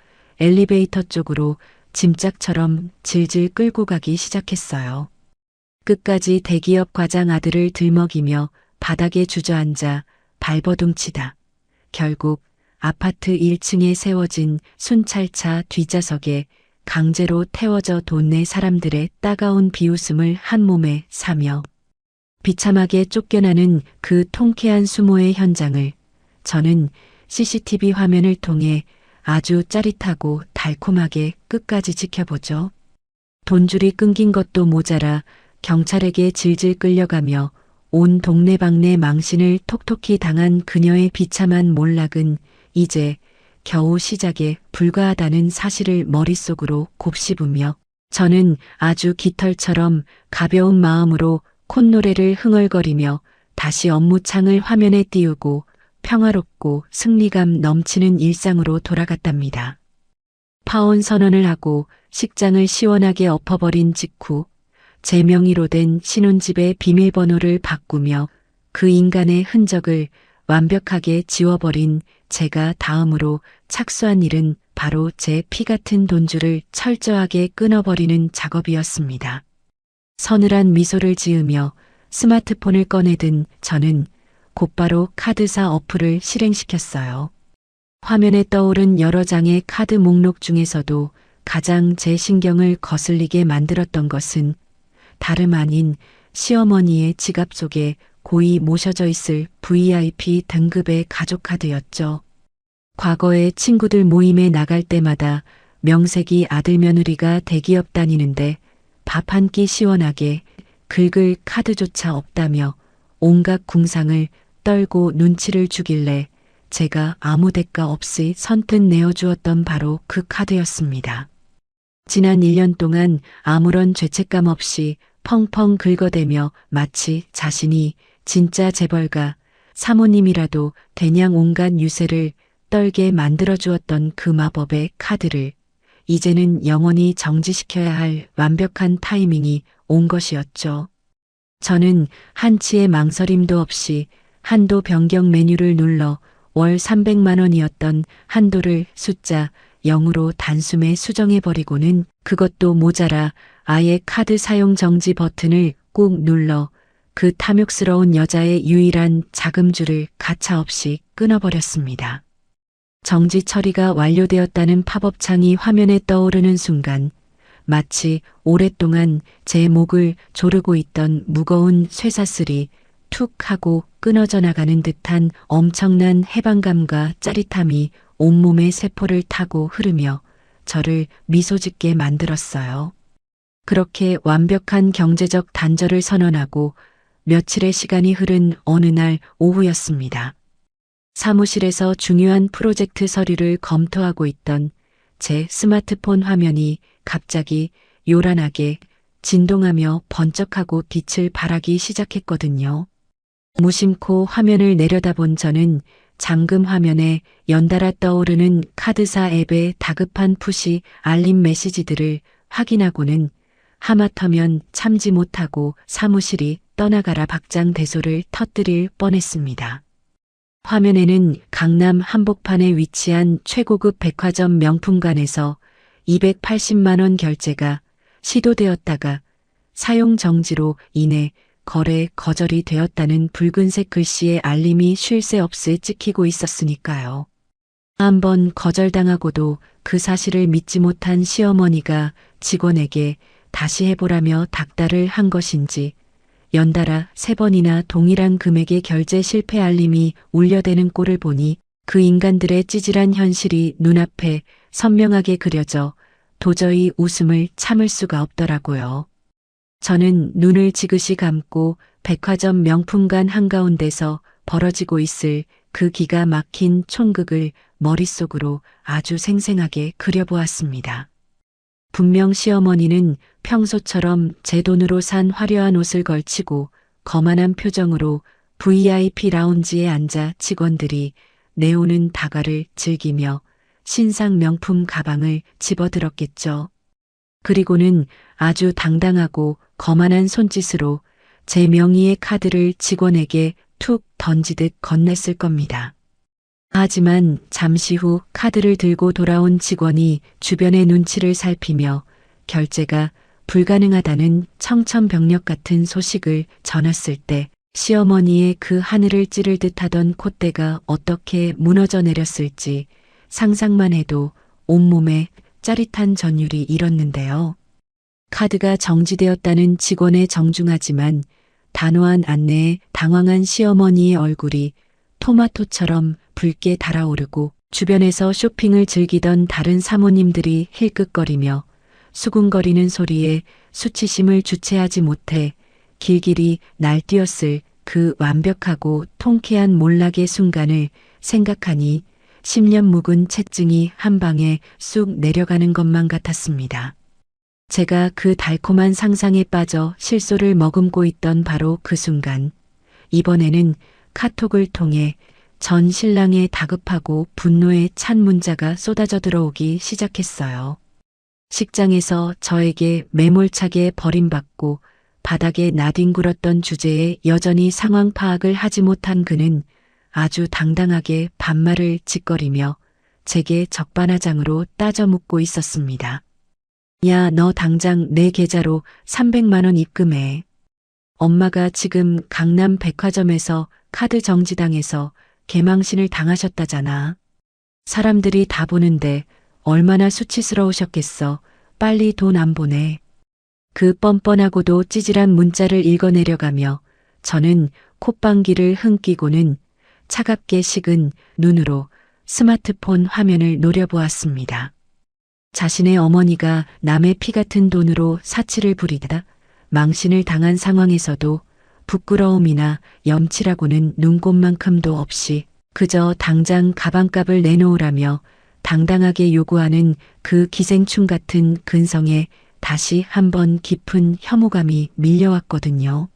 엘리베이터 쪽으로 짐짝처럼 질질 끌고 가기 시작했어요. 끝까지 대기업 과장 아들을 들먹이며 바닥에 주저앉아 발버둥치다. 결국 아파트 1층에 세워진 순찰차 뒷좌석에 강제로 태워져 동네 사람들의 따가운 비웃음을 한 몸에 사며 비참하게 쫓겨나는 그 통쾌한 수모의 현장을 저는 CCTV 화면을 통해 아주 짜릿하고 달콤하게 끝까지 지켜보죠. 돈줄이 끊긴 것도 모자라 경찰에게 질질 끌려가며 온 동네방네 망신을 톡톡히 당한 그녀의 비참한 몰락은 이제 겨우 시작에 불과하다는 사실을 머릿속으로 곱씹으며 저는 아주 깃털처럼 가벼운 마음으로 콧노래를 흥얼거리며 다시 업무창을 화면에 띄우고 평화롭고 승리감 넘치는 일상으로 돌아갔답니다. 파혼 선언을 하고 식장을 시원하게 엎어버린 직후 제 명의로 된 신혼집의 비밀번호를 바꾸며 그 인간의 흔적을 완벽하게 지워버린 제가 다음으로 착수한 일은 바로 제 피 같은 돈줄을 철저하게 끊어버리는 작업이었습니다. 서늘한 미소를 지으며 스마트폰을 꺼내든 저는 곧바로 카드사 어플을 실행시켰어요. 화면에 떠오른 여러 장의 카드 목록 중에서도 가장 제 신경을 거슬리게 만들었던 것은 다름 아닌 시어머니의 지갑 속에 고이 모셔져 있을 VIP 등급의 가족카드였죠. 과거에 친구들 모임에 나갈 때마다 명색이 아들 며느리가 대기업 다니는데 밥 한 끼 시원하게 긁을 카드조차 없다며 온갖 궁상을 떨고 눈치를 주길래 제가 아무 대가 없이 선뜻 내어주었던 바로 그 카드였습니다. 지난 1년 동안 아무런 죄책감 없이 펑펑 긁어대며 마치 자신이 진짜 재벌가 사모님이라도 되냥 온갖 유세를 떨게 만들어주었던 그 마법의 카드를 이제는 영원히 정지시켜야 할 완벽한 타이밍이 온 것이었죠. 저는 한치의 망설임도 없이 한도 변경 메뉴를 눌러 월 300만 원이었던 한도를 숫자 0으로 단숨에 수정해버리고는 그것도 모자라 아예 카드 사용 정지 버튼을 꾹 눌러 그 탐욕스러운 여자의 유일한 자금줄을 가차없이 끊어버렸습니다. 정지 처리가 완료되었다는 팝업창이 화면에 떠오르는 순간 마치 오랫동안 제 목을 조르고 있던 무거운 쇠사슬이 툭 하고 끊어져 나가는 듯한 엄청난 해방감과 짜릿함이 온몸의 세포를 타고 흐르며 저를 미소 짓게 만들었어요. 그렇게 완벽한 경제적 단절을 선언하고 며칠의 시간이 흐른 어느 날 오후였습니다. 사무실에서 중요한 프로젝트 서류를 검토하고 있던 제 스마트폰 화면이 갑자기 요란하게 진동하며 번쩍하고 빛을 발하기 시작했거든요. 무심코 화면을 내려다본 저는 잠금 화면에 연달아 떠오르는 카드사 앱의 다급한 푸시 알림 메시지들을 확인하고는 하마터면 참지 못하고 사무실이 떠나가라 박장대소를 터뜨릴 뻔했습니다. 화면에는 강남 한복판에 위치한 최고급 백화점 명품관에서 280만 원 결제가 시도되었다가 사용 정지로 인해 거래 거절이 되었다는 붉은색 글씨의 알림이 쉴 새 없이 찍히고 있었으니까요. 한번 거절당하고도 그 사실을 믿지 못한 시어머니가 직원에게 다시 해보라며 닥달을 한 것인지 연달아 3번이나 동일한 금액의 결제 실패 알림이 울려대는 꼴을 보니 그 인간들의 찌질한 현실이 눈앞에 선명하게 그려져 도저히 웃음을 참을 수가 없더라고요. 저는 눈을 지그시 감고 백화점 명품관 한가운데서 벌어지고 있을 그 기가 막힌 총극을 머릿속으로 아주 생생하게 그려보았습니다. 분명 시어머니는 평소처럼 제 돈으로 산 화려한 옷을 걸치고 거만한 표정으로 VIP 라운지에 앉아 직원들이 내오는 다과를 즐기며 신상 명품 가방을 집어들었겠죠. 그리고는 아주 당당하고 거만한 손짓으로 제 명의의 카드를 직원에게 툭 던지듯 건넸을 겁니다. 하지만 잠시 후 카드를 들고 돌아온 직원이 주변의 눈치를 살피며 결제가 불가능하다는 청천벽력 같은 소식을 전했을 때 시어머니의 그 하늘을 찌를 듯하던 콧대가 어떻게 무너져 내렸을지 상상만 해도 온몸에 짜릿한 전율이 일었는데요. 카드가 정지되었다는 직원의 정중하지만 단호한 안내에 당황한 시어머니의 얼굴이 토마토처럼 붉게 달아오르고 주변에서 쇼핑을 즐기던 다른 사모님들이 힐끗거리며 수군거리는 소리에 수치심을 주체하지 못해 길길이 날뛰었을 그 완벽하고 통쾌한 몰락의 순간을 생각하니 10년 묵은 채증이 한 방에 쑥 내려가는 것만 같았습니다. 제가 그 달콤한 상상에 빠져 실소를 머금고 있던 바로 그 순간, 이번에는 카톡을 통해 전 신랑의 다급하고 분노에 찬 문자가 쏟아져 들어오기 시작했어요. 식장에서 저에게 매몰차게 버림받고 바닥에 나뒹굴었던 주제에 여전히 상황 파악을 하지 못한 그는 아주 당당하게 반말을 짓거리며 제게 적반하장으로 따져 묻고 있었습니다. 야, 너 당장 내 계좌로 300만 원 입금해. 엄마가 지금 강남 백화점에서 카드 정지당해서 개망신을 당하셨다잖아. 사람들이 다 보는데 얼마나 수치스러우셨겠어. 빨리 돈 안 보내. 그 뻔뻔하고도 찌질한 문자를 읽어내려가며 저는 콧방귀를 흥기고는 차갑게 식은 눈으로 스마트폰 화면을 노려보았습니다. 자신의 어머니가 남의 피 같은 돈으로 사치를 부리다 망신을 당한 상황에서도 부끄러움이나 염치라고는 눈꼽만큼도 없이 그저 당장 가방값을 내놓으라며 당당하게 요구하는 그 기생충 같은 근성에 다시 한번 깊은 혐오감이 밀려왔거든요.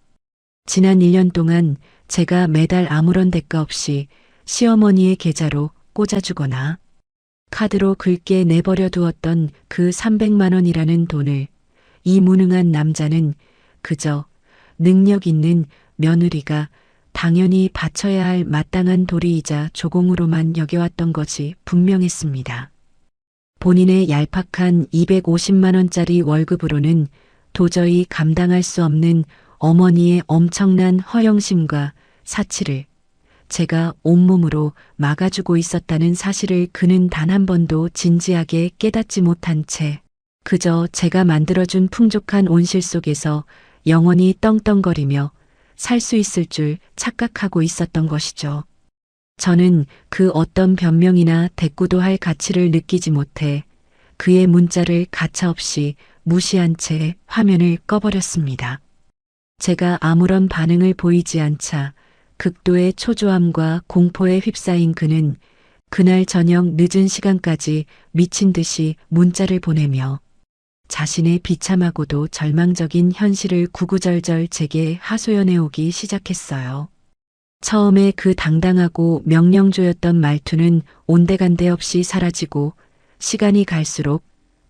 지난 1년 동안 제가 매달 아무런 대가 없이 시어머니의 계좌로 꽂아주거나 카드로 긁게 내버려 두었던 그 300만 원이라는 돈을 이 무능한 남자는 그저 능력 있는 며느리가 당연히 바쳐야 할 마땅한 도리이자 조공으로만 여겨왔던 것이 분명했습니다. 본인의 얄팍한 250만 원짜리 월급으로는 도저히 감당할 수 없는 어머니의 엄청난 허영심과 사치를 제가 온몸으로 막아주고 있었다는 사실을 그는 단 한 번도 진지하게 깨닫지 못한 채 그저 제가 만들어준 풍족한 온실 속에서 영원히 떵떵거리며 살 수 있을 줄 착각하고 있었던 것이죠. 저는 그 어떤 변명이나 대꾸도 할 가치를 느끼지 못해 그의 문자를 가차없이 무시한 채 화면을 꺼버렸습니다. 제가 아무런 반응을 보이지 않자 극도의 초조함과 공포에 휩싸인 그는 그날 저녁 늦은 시간까지 미친 듯이 문자를 보내며 자신의 비참하고도 절망적인 현실을 구구절절 제게 하소연해 오기 시작했어요. 처음에 그 당당하고 명령조였던 말투는 온데간데 없이 사라지고 시간이 갈수록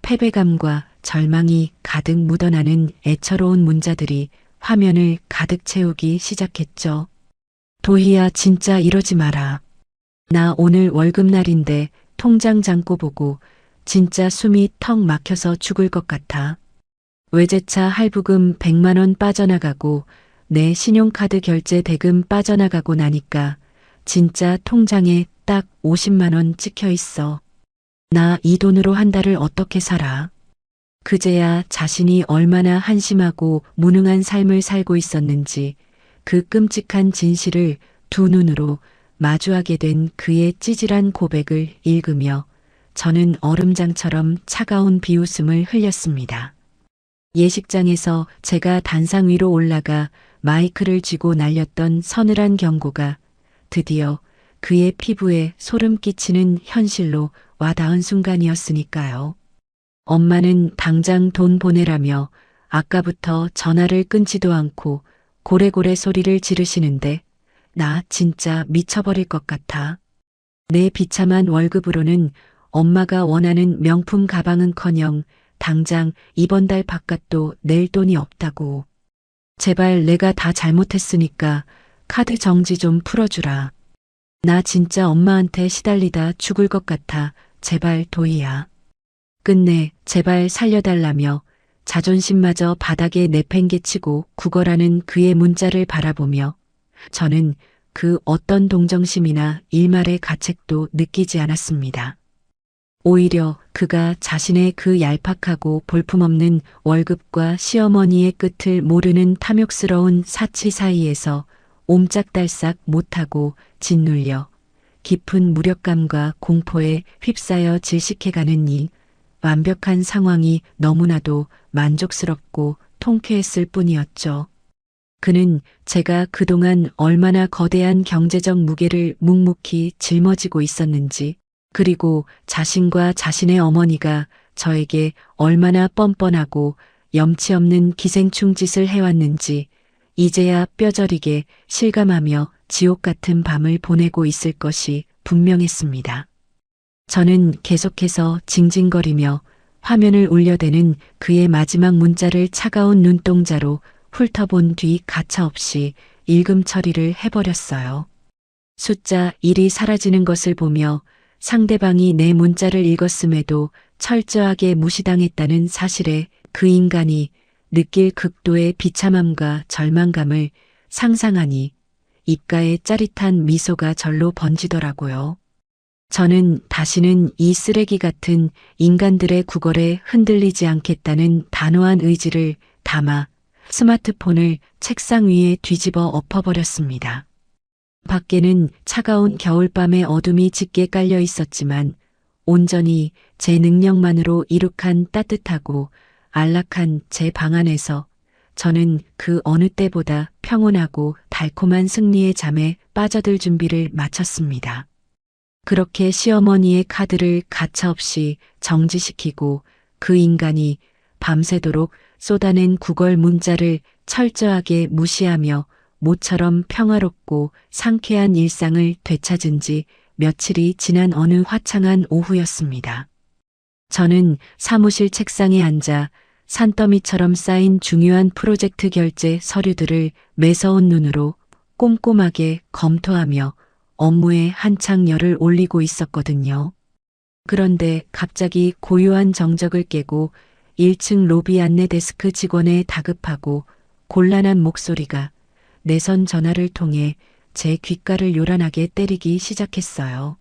패배감과 절망이 가득 묻어나는 애처로운 문자들이 화면을 가득 채우기 시작했죠. 도희야, 진짜 이러지 마라. 나 오늘 월급날인데 통장 잔고 보고 진짜 숨이 턱 막혀서 죽을 것 같아. 외제차 할부금 100만 원 빠져나가고 내 신용카드 결제 대금 빠져나가고 나니까 진짜 통장에 딱 50만 원 찍혀 있어. 나 이 돈으로 한 달을 어떻게 살아? 그제야 자신이 얼마나 한심하고 무능한 삶을 살고 있었는지 그 끔찍한 진실을 두 눈으로 마주하게 된 그의 찌질한 고백을 읽으며 저는 얼음장처럼 차가운 비웃음을 흘렸습니다. 예식장에서 제가 단상 위로 올라가 마이크를 쥐고 날렸던 서늘한 경고가 드디어 그의 피부에 소름 끼치는 현실로 와닿은 순간이었으니까요. 엄마는 당장 돈 보내라며 아까부터 전화를 끊지도 않고 고래고래 소리를 지르시는데 나 진짜 미쳐버릴 것 같아. 내 비참한 월급으로는 엄마가 원하는 명품 가방은커녕 당장 이번 달 바깥도 낼 돈이 없다고. 제발 내가 다 잘못했으니까 카드 정지 좀 풀어주라. 나 진짜 엄마한테 시달리다 죽을 것 같아. 제발 도희야. 끝내 제발 살려달라며 자존심마저 바닥에 내팽개치고 구걸하는 그의 문자를 바라보며 저는 그 어떤 동정심이나 일말의 가책도 느끼지 않았습니다. 오히려 그가 자신의 그 얄팍하고 볼품없는 월급과 시어머니의 끝을 모르는 탐욕스러운 사치 사이에서 옴짝달싹 못하고 짓눌려 깊은 무력감과 공포에 휩싸여 질식해가는 이 완벽한 상황이 너무나도 만족스럽고 통쾌했을 뿐이었죠. 그는 제가 그동안 얼마나 거대한 경제적 무게를 묵묵히 짊어지고 있었는지, 그리고 자신과 자신의 어머니가 저에게 얼마나 뻔뻔하고 염치 없는 기생충 짓을 해왔는지 이제야 뼈저리게 실감하며 지옥 같은 밤을 보내고 있을 것이 분명했습니다. 저는 계속해서 징징거리며 화면을 울려대는 그의 마지막 문자를 차가운 눈동자로 훑어본 뒤 가차없이 읽음 처리를 해버렸어요. 숫자 1이 사라지는 것을 보며 상대방이 내 문자를 읽었음에도 철저하게 무시당했다는 사실에 그 인간이 느낄 극도의 비참함과 절망감을 상상하니 입가에 짜릿한 미소가 절로 번지더라고요. 저는 다시는 이 쓰레기 같은 인간들의 구걸에 흔들리지 않겠다는 단호한 의지를 담아 스마트폰을 책상 위에 뒤집어 엎어버렸습니다. 밖에는 차가운 겨울밤의 어둠이 짙게 깔려 있었지만 온전히 제 능력만으로 이룩한 따뜻하고 안락한 제 방 안에서 저는 그 어느 때보다 평온하고 달콤한 승리의 잠에 빠져들 준비를 마쳤습니다. 그렇게 시어머니의 카드를 가차없이 정지시키고 그 인간이 밤새도록 쏟아낸 구걸 문자를 철저하게 무시하며 모처럼 평화롭고 상쾌한 일상을 되찾은 지 며칠이 지난 어느 화창한 오후였습니다. 저는 사무실 책상에 앉아 산더미처럼 쌓인 중요한 프로젝트 결제 서류들을 매서운 눈으로 꼼꼼하게 검토하며 업무에 한창 열을 올리고 있었거든요. 그런데 갑자기 고요한 정적을 깨고 1층 로비 안내 데스크 직원의 다급하고 곤란한 목소리가 내선 전화를 통해 제 귓가를 요란하게 때리기 시작했어요.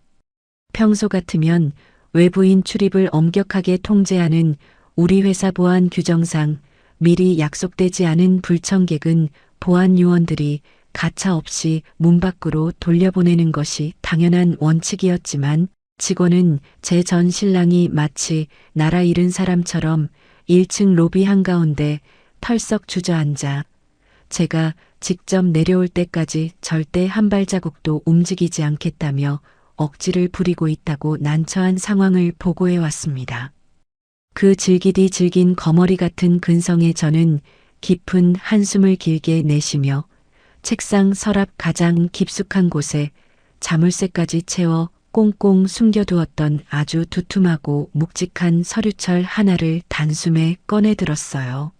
평소 같으면 외부인 출입을 엄격하게 통제하는 우리 회사 보안 규정상 미리 약속되지 않은 불청객은 보안 요원들이 가차없이 문 밖으로 돌려보내는 것이 당연한 원칙이었지만 직원은 제 전 신랑이 마치 나라 잃은 사람처럼 1층 로비 한가운데 털썩 주저앉아 제가 직접 내려올 때까지 절대 한 발자국도 움직이지 않겠다며 억지를 부리고 있다고 난처한 상황을 보고해 왔습니다. 그 질기디 질긴 거머리 같은 근성에 저는 깊은 한숨을 길게 내쉬며 책상 서랍 가장 깊숙한 곳에 자물쇠까지 채워 꽁꽁 숨겨두었던 아주 두툼하고 묵직한 서류철 하나를 단숨에 꺼내 들었어요.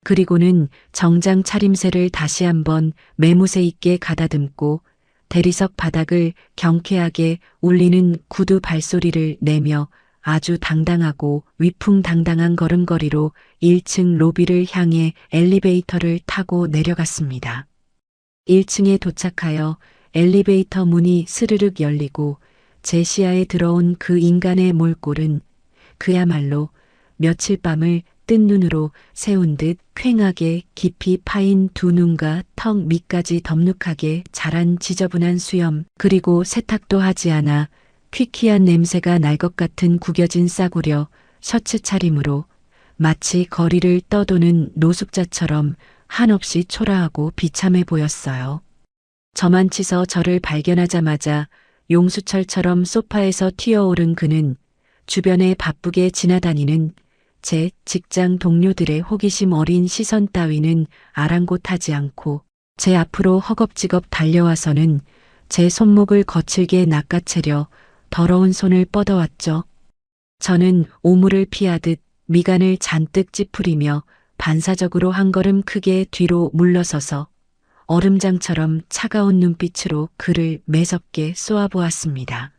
그리고는 정장 차림새를 다시 한번 매무새 있게 가다듬고 대리석 바닥을 경쾌하게 울리는 구두 발소리를 내며 아주 당당하고 위풍당당한 걸음걸이로 1층 로비를 향해 엘리베이터를 타고 내려갔습니다. 1층에 도착하여 엘리베이터 문이 스르륵 열리고 제 시야에 들어온 그 인간의 몰골은 그야말로 며칠 밤을 뜬 눈으로 세운 듯 퀭하게 깊이 파인 두 눈과 턱 밑까지 덥룩하게 자란 지저분한 수염, 그리고 세탁도 하지 않아 퀴퀴한 냄새가 날 것 같은 구겨진 싸구려 셔츠 차림으로 마치 거리를 떠도는 노숙자처럼 한없이 초라하고 비참해 보였어요. 저만 치서 저를 발견하자마자 용수철처럼 소파에서 튀어오른 그는 주변에 바쁘게 지나다니는 제 직장 동료들의 호기심 어린 시선 따위는 아랑곳하지 않고 제 앞으로 허겁지겁 달려와서는 제 손목을 거칠게 낚아채려 더러운 손을 뻗어왔죠. 저는 오물을 피하듯 미간을 잔뜩 찌푸리며 반사적으로 한 걸음 크게 뒤로 물러서서 얼음장처럼 차가운 눈빛으로 그를 매섭게 쏘아보았습니다.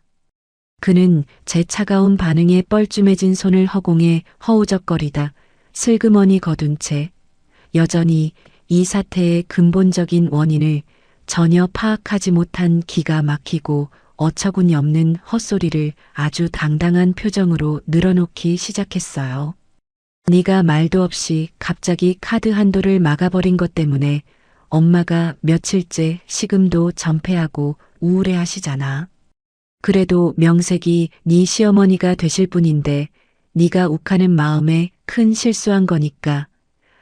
그는 제 차가운 반응에 뻘쭘해진 손을 허공에 허우적거리다 슬그머니 거둔 채 여전히 이 사태의 근본적인 원인을 전혀 파악하지 못한 기가 막히고 어처구니 없는 헛소리를 아주 당당한 표정으로 늘어놓기 시작했어요. 네가 말도 없이 갑자기 카드 한도를 막아버린 것 때문에 엄마가 며칠째 식음도 전폐하고 우울해하시잖아. 그래도 명색이 네 시어머니가 되실 분인데 네가 욱하는 마음에 큰 실수한 거니까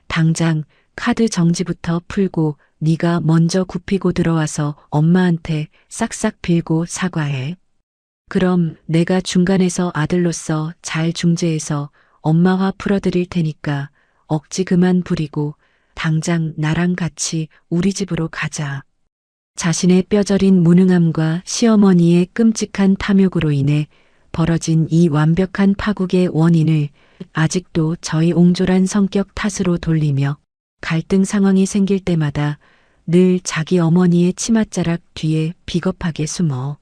당장 카드 정지부터 풀고 네가 먼저 굽히고 들어와서 엄마한테 싹싹 빌고 사과해. 그럼 내가 중간에서 아들로서 잘 중재해서 엄마 화 풀어드릴 테니까 억지 그만 부리고 당장 나랑 같이 우리 집으로 가자. 자신의 뼈저린 무능함과 시어머니의 끔찍한 탐욕으로 인해 벌어진 이 완벽한 파국의 원인을 아직도 저희 옹졸한 성격 탓으로 돌리며 갈등 상황이 생길 때마다 늘 자기 어머니의 치맛자락 뒤에 비겁하게 숨어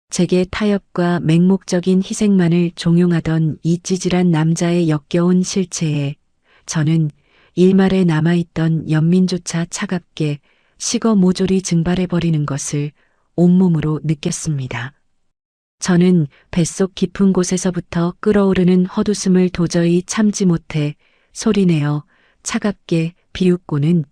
제게 타협과 맹목적인 희생만을 종용하던 이 찌질한 남자의 역겨운 실체에 저는 일말에 남아있던 연민조차 차갑게 식어 모조리 증발해버리는 것을 온몸으로 느꼈습니다. 저는 뱃속 깊은 곳에서부터 끓어오르는 헛웃음을 도저히 참지 못해 소리내어 차갑게 비웃고는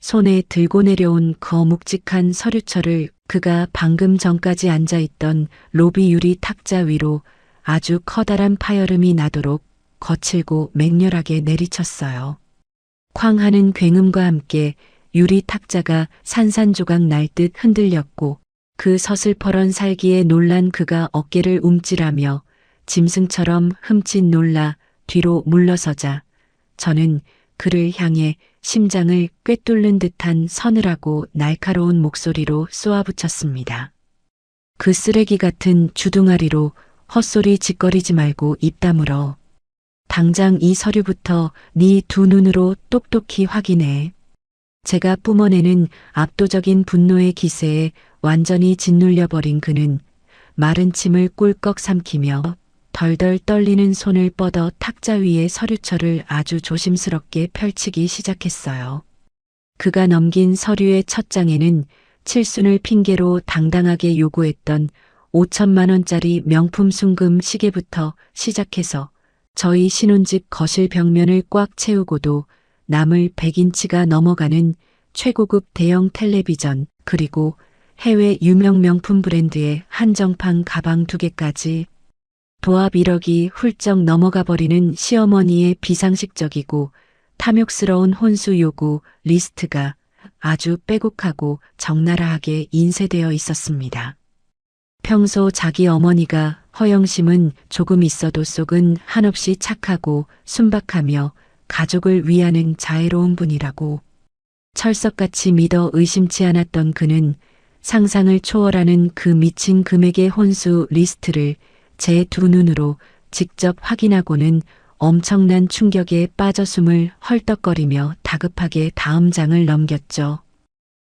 손에 들고 내려온 거묵직한 서류철을 그가 방금 전까지 앉아있던 로비 유리 탁자 위로 아주 커다란 파열음이 나도록 거칠고 맹렬하게 내리쳤어요. 쾅 하는 굉음과 함께 유리 탁자가 산산조각 날 듯 흔들렸고 그 서슬퍼런 살기에 놀란 그가 어깨를 움찔하며 짐승처럼 흠칫 놀라 뒤로 물러서자 저는 그를 향해 심장을 꿰뚫는 듯한 서늘하고 날카로운 목소리로 쏘아붙였습니다. 그 쓰레기 같은 주둥아리로 헛소리 짓거리지 말고 입 다물어. 당장 이 서류부터 네 두 눈으로 똑똑히 확인해. 제가 뿜어내는 압도적인 분노의 기세에 완전히 짓눌려버린 그는 마른 침을 꿀꺽 삼키며 덜덜 떨리는 손을 뻗어 탁자 위에 서류철을 아주 조심스럽게 펼치기 시작했어요. 그가 넘긴 서류의 첫 장에는 칠순을 핑계로 당당하게 요구했던 5천만 원짜리 명품 순금 시계부터 시작해서 저희 신혼집 거실 벽면을 꽉 채우고도 남을 100인치가 넘어가는 최고급 대형 텔레비전, 그리고 해외 유명 명품 브랜드의 한정판 가방 2개까지 도합 1억이 훌쩍 넘어가 버리는 시어머니의 비상식적이고 탐욕스러운 혼수 요구 리스트가 아주 빼곡하고 적나라하게 인쇄되어 있었습니다. 평소 자기 어머니가 허영심은 조금 있어도 속은 한없이 착하고 순박하며 가족을 위하는 자애로운 분이라고 철석같이 믿어 의심치 않았던 그는 상상을 초월하는 그 미친 금액의 혼수 리스트를 제 두 눈으로 직접 확인하고는 엄청난 충격에 빠져 숨을 헐떡거리며 다급하게 다음 장을 넘겼죠.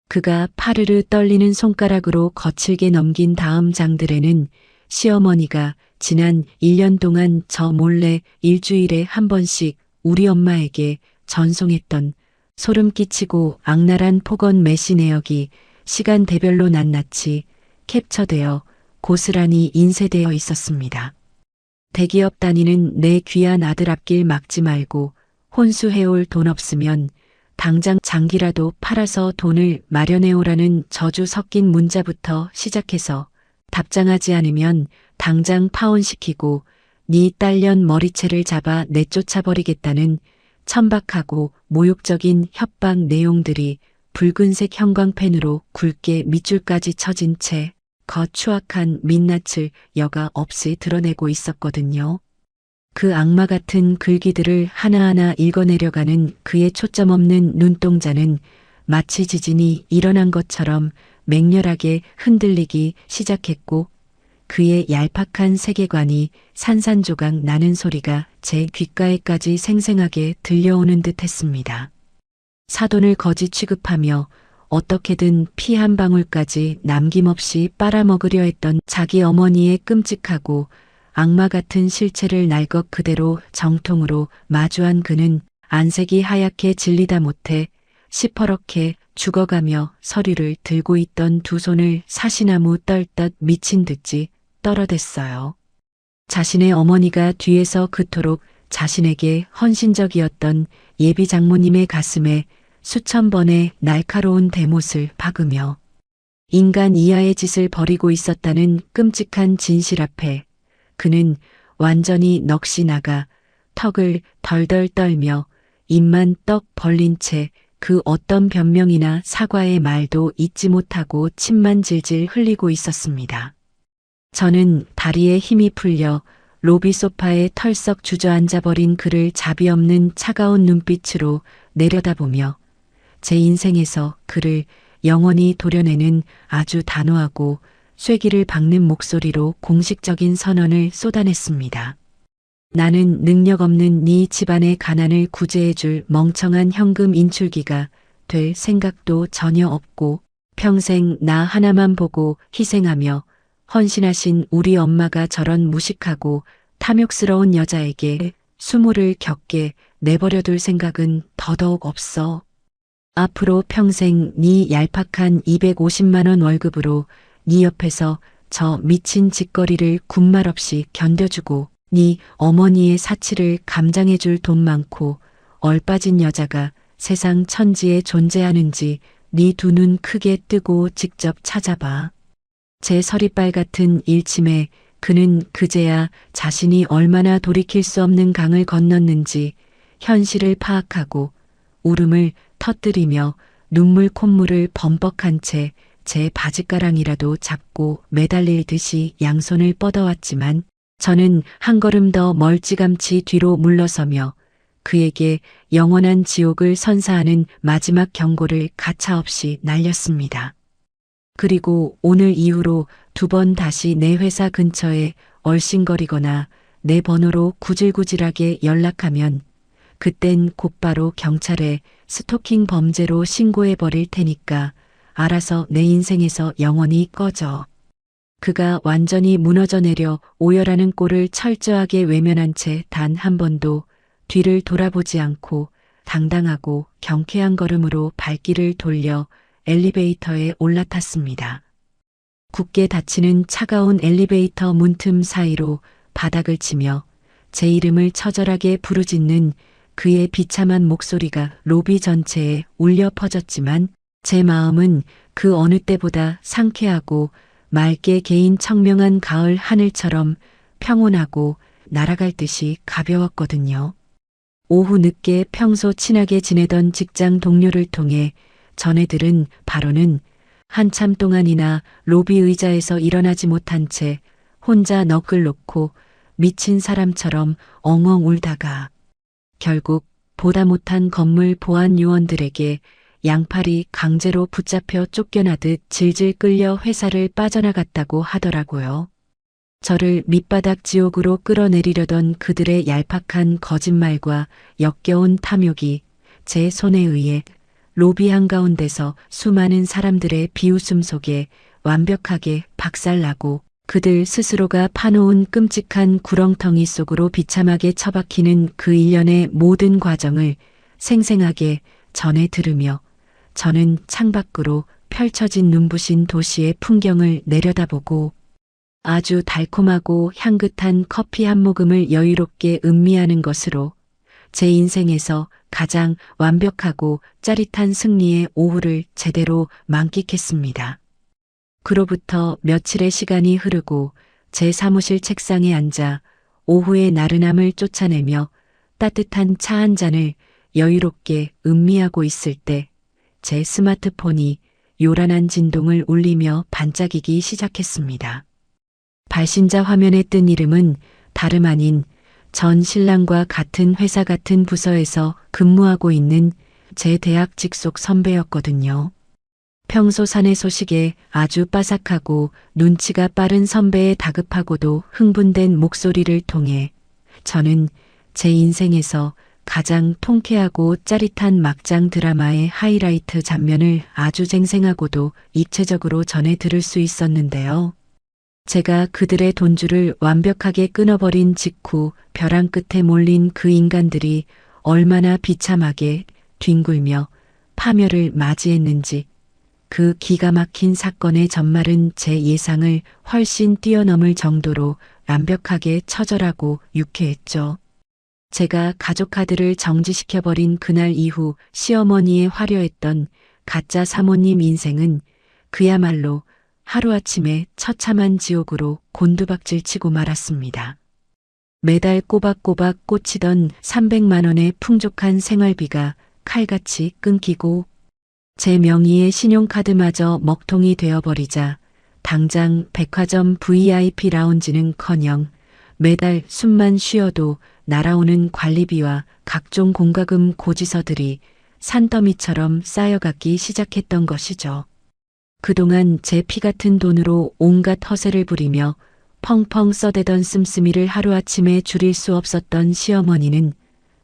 그가 파르르 떨리는 손가락으로 거칠게 넘긴 다음 장들에는 시어머니가 지난 1년 동안 저 몰래 일주일에 한 번씩 우리 엄마에게 전송했던 소름 끼치고 악랄한 폭언 메시 내역이 시간대별로 낱낱이 캡처되어 고스란히 인쇄되어 있었습니다. 대기업 다니는 내 귀한 아들 앞길 막지 말고 혼수해올 돈 없으면 당장 장기라도 팔아서 돈을 마련해오라는 저주 섞인 문자부터 시작해서 답장하지 않으면 당장 파혼시키고 네 딸년 머리채를 잡아 내쫓아버리겠다는 천박하고 모욕적인 협박 내용들이 붉은색 형광펜으로 굵게 밑줄까지 쳐진 채 거추악한 민낯을 여과 없이 드러내고 있었거든요. 그 악마 같은 글귀들을 하나하나 읽어내려가는 그의 초점 없는 눈동자는 마치 지진이 일어난 것처럼 맹렬하게 흔들리기 시작했고 그의 얄팍한 세계관이 산산조각 나는 소리가 제 귓가에까지 생생하게 들려오는 듯 했습니다. 사돈을 거지 취급하며 어떻게든 피 한 방울까지 남김없이 빨아먹으려 했던 자기 어머니의 끔찍하고 악마 같은 실체를 날것 그대로 정통으로 마주한 그는 안색이 하얗게 질리다 못해 시퍼렇게 죽어가며 서류를 들고 있던 두 손을 사시나무 떨듯 미친 듯이 떨어댔어요. 자신의 어머니가 뒤에서 그토록 자신에게 헌신적이었던 예비 장모님의 가슴에 수천 번의 날카로운 대못을 박으며 인간 이하의 짓을 벌이고 있었다는 끔찍한 진실 앞에 그는 완전히 넋이 나가 턱을 덜덜 떨며 입만 떡 벌린 채 그 어떤 변명이나 사과의 말도 잊지 못하고 침만 질질 흘리고 있었습니다. 저는 다리에 힘이 풀려 로비 소파에 털썩 주저앉아버린 그를 자비 없는 차가운 눈빛으로 내려다보며 제 인생에서 그를 영원히 도려내는 아주 단호하고 쐐기를 박는 목소리로 공식적인 선언을 쏟아냈습니다. 나는 능력 없는 네 집안의 가난을 구제해줄 멍청한 현금 인출기가 될 생각도 전혀 없고 평생 나 하나만 보고 희생하며 헌신하신 우리 엄마가 저런 무식하고 탐욕스러운 여자에게 수모를 겪게 내버려둘 생각은 더더욱 없어. 앞으로 평생 네 얄팍한 250만 원 월급으로 네 옆에서 저 미친 짓거리를 군말 없이 견뎌주고 네 어머니의 사치를 감장해줄 돈 많고 얼빠진 여자가 세상 천지에 존재하는지 네 두 눈 크게 뜨고 직접 찾아봐. 제 서리빨 같은 일침에 그는 그제야 자신이 얼마나 돌이킬 수 없는 강을 건넜는지 현실을 파악하고 울음을 터뜨리며 눈물 콧물을 범벅한 채 제 바짓가랑이라도 잡고 매달릴 듯이 양손을 뻗어왔지만 저는 한 걸음 더 멀찌감치 뒤로 물러서며 그에게 영원한 지옥을 선사하는 마지막 경고를 가차없이 날렸습니다. 그리고 오늘 이후로 두 번 다시 내 회사 근처에 얼씬거리거나 내 번호로 구질구질하게 연락하면 그땐 곧바로 경찰에 스토킹 범죄로 신고해버릴 테니까 알아서 내 인생에서 영원히 꺼져. 그가 완전히 무너져 내려 오열하는 꼴을 철저하게 외면한 채 단 한 번도 뒤를 돌아보지 않고 당당하고 경쾌한 걸음으로 발길을 돌려 엘리베이터에 올라탔습니다. 굳게 닫히는 차가운 엘리베이터 문틈 사이로 바닥을 치며 제 이름을 처절하게 부르짖는 그의 비참한 목소리가 로비 전체에 울려 퍼졌지만 제 마음은 그 어느 때보다 상쾌하고 맑게 개인 청명한 가을 하늘처럼 평온하고 날아갈 듯이 가벼웠거든요. 오후 늦게 평소 친하게 지내던 직장 동료를 통해 전해 들은 바로는 한참 동안이나 로비 의자에서 일어나지 못한 채 혼자 넋을 놓고 미친 사람처럼 엉엉 울다가 결국 보다 못한 건물 보안 요원들에게 양팔이 강제로 붙잡혀 쫓겨나듯 질질 끌려 회사를 빠져나갔다고 하더라고요. 저를 밑바닥 지옥으로 끌어내리려던 그들의 얄팍한 거짓말과 역겨운 탐욕이 제 손에 의해 로비 한가운데서 수많은 사람들의 비웃음 속에 완벽하게 박살나고 그들 스스로가 파놓은 끔찍한 구렁텅이 속으로 비참하게 처박히는 그 일련의 모든 과정을 생생하게 전해 들으며 저는 창밖으로 펼쳐진 눈부신 도시의 풍경을 내려다보고 아주 달콤하고 향긋한 커피 한 모금을 여유롭게 음미하는 것으로 제 인생에서 가장 완벽하고 짜릿한 승리의 오후를 제대로 만끽했습니다. 그로부터 며칠의 시간이 흐르고 제 사무실 책상에 앉아 오후의 나른함을 쫓아내며 따뜻한 차 한 잔을 여유롭게 음미하고 있을 때 제 스마트폰이 요란한 진동을 울리며 반짝이기 시작했습니다. 발신자 화면에 뜬 이름은 다름 아닌 전 신랑과 같은 회사 같은 부서에서 근무하고 있는 제 대학 직속 선배였거든요. 평소 사내 소식에 아주 빠삭하고 눈치가 빠른 선배의 다급하고도 흥분된 목소리를 통해 저는 제 인생에서 가장 통쾌하고 짜릿한 막장 드라마의 하이라이트 장면을 아주 생생하고도 입체적으로 전해 들을 수 있었는데요. 제가 그들의 돈줄을 완벽하게 끊어버린 직후 벼랑 끝에 몰린 그 인간들이 얼마나 비참하게 뒹굴며 파멸을 맞이했는지 그 기가 막힌 사건의 전말은 제 예상을 훨씬 뛰어넘을 정도로 완벽하게 처절하고 유쾌했죠. 제가 가족 카드를 정지시켜버린 그날 이후 시어머니의 화려했던 가짜 사모님 인생은 그야말로 하루아침에 처참한 지옥으로 곤두박질 치고 말았습니다. 매달 꼬박꼬박 꽂히던 300만 원의 풍족한 생활비가 칼같이 끊기고 제 명의의 신용카드마저 먹통이 되어버리자 당장 백화점 VIP 라운지는커녕 매달 숨만 쉬어도 날아오는 관리비와 각종 공과금 고지서들이 산더미처럼 쌓여가기 시작했던 것이죠. 그동안 제 피 같은 돈으로 온갖 허세를 부리며 펑펑 써대던 씀씀이를 하루아침에 줄일 수 없었던 시어머니는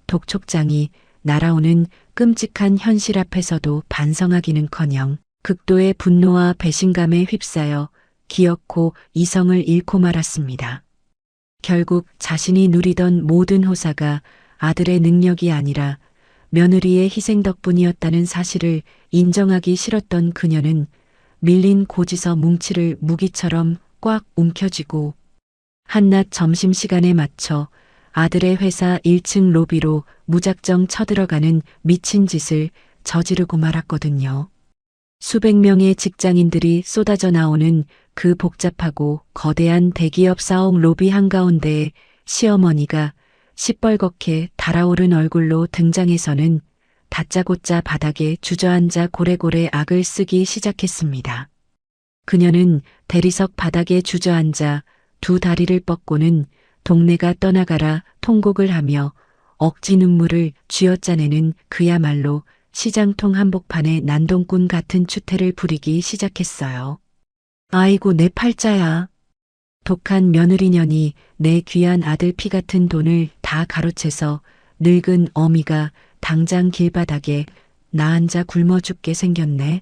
독촉장이 날아오는 끔찍한 현실 앞에서도 반성하기는커녕 극도의 분노와 배신감에 휩싸여 기어코 이성을 잃고 말았습니다. 결국 자신이 누리던 모든 호사가 아들의 능력이 아니라 며느리의 희생 덕분이었다는 사실을 인정하기 싫었던 그녀는 밀린 고지서 뭉치를 무기처럼 꽉 움켜쥐고 한낮 점심시간에 맞춰 아들의 회사 1층 로비로 무작정 쳐들어가는 미친 짓을 저지르고 말았거든요. 수백 명의 직장인들이 쏟아져 나오는 그 복잡하고 거대한 대기업 사옥 로비 한가운데에 시어머니가 시뻘겋게 달아오른 얼굴로 등장해서는 다짜고짜 바닥에 주저앉아 고래고래 악을 쓰기 시작했습니다. 그녀는 대리석 바닥에 주저앉아 두 다리를 뻗고는 동네가 떠나가라 통곡을 하며 억지 눈물을 쥐어짜내는 그야말로 시장통 한복판의 난동꾼 같은 추태를 부리기 시작했어요. 아이고 내 팔자야. 독한 며느리년이 내 귀한 아들 피 같은 돈을 다 가로채서 늙은 어미가 당장 길바닥에 나 앉아 굶어 죽게 생겼네.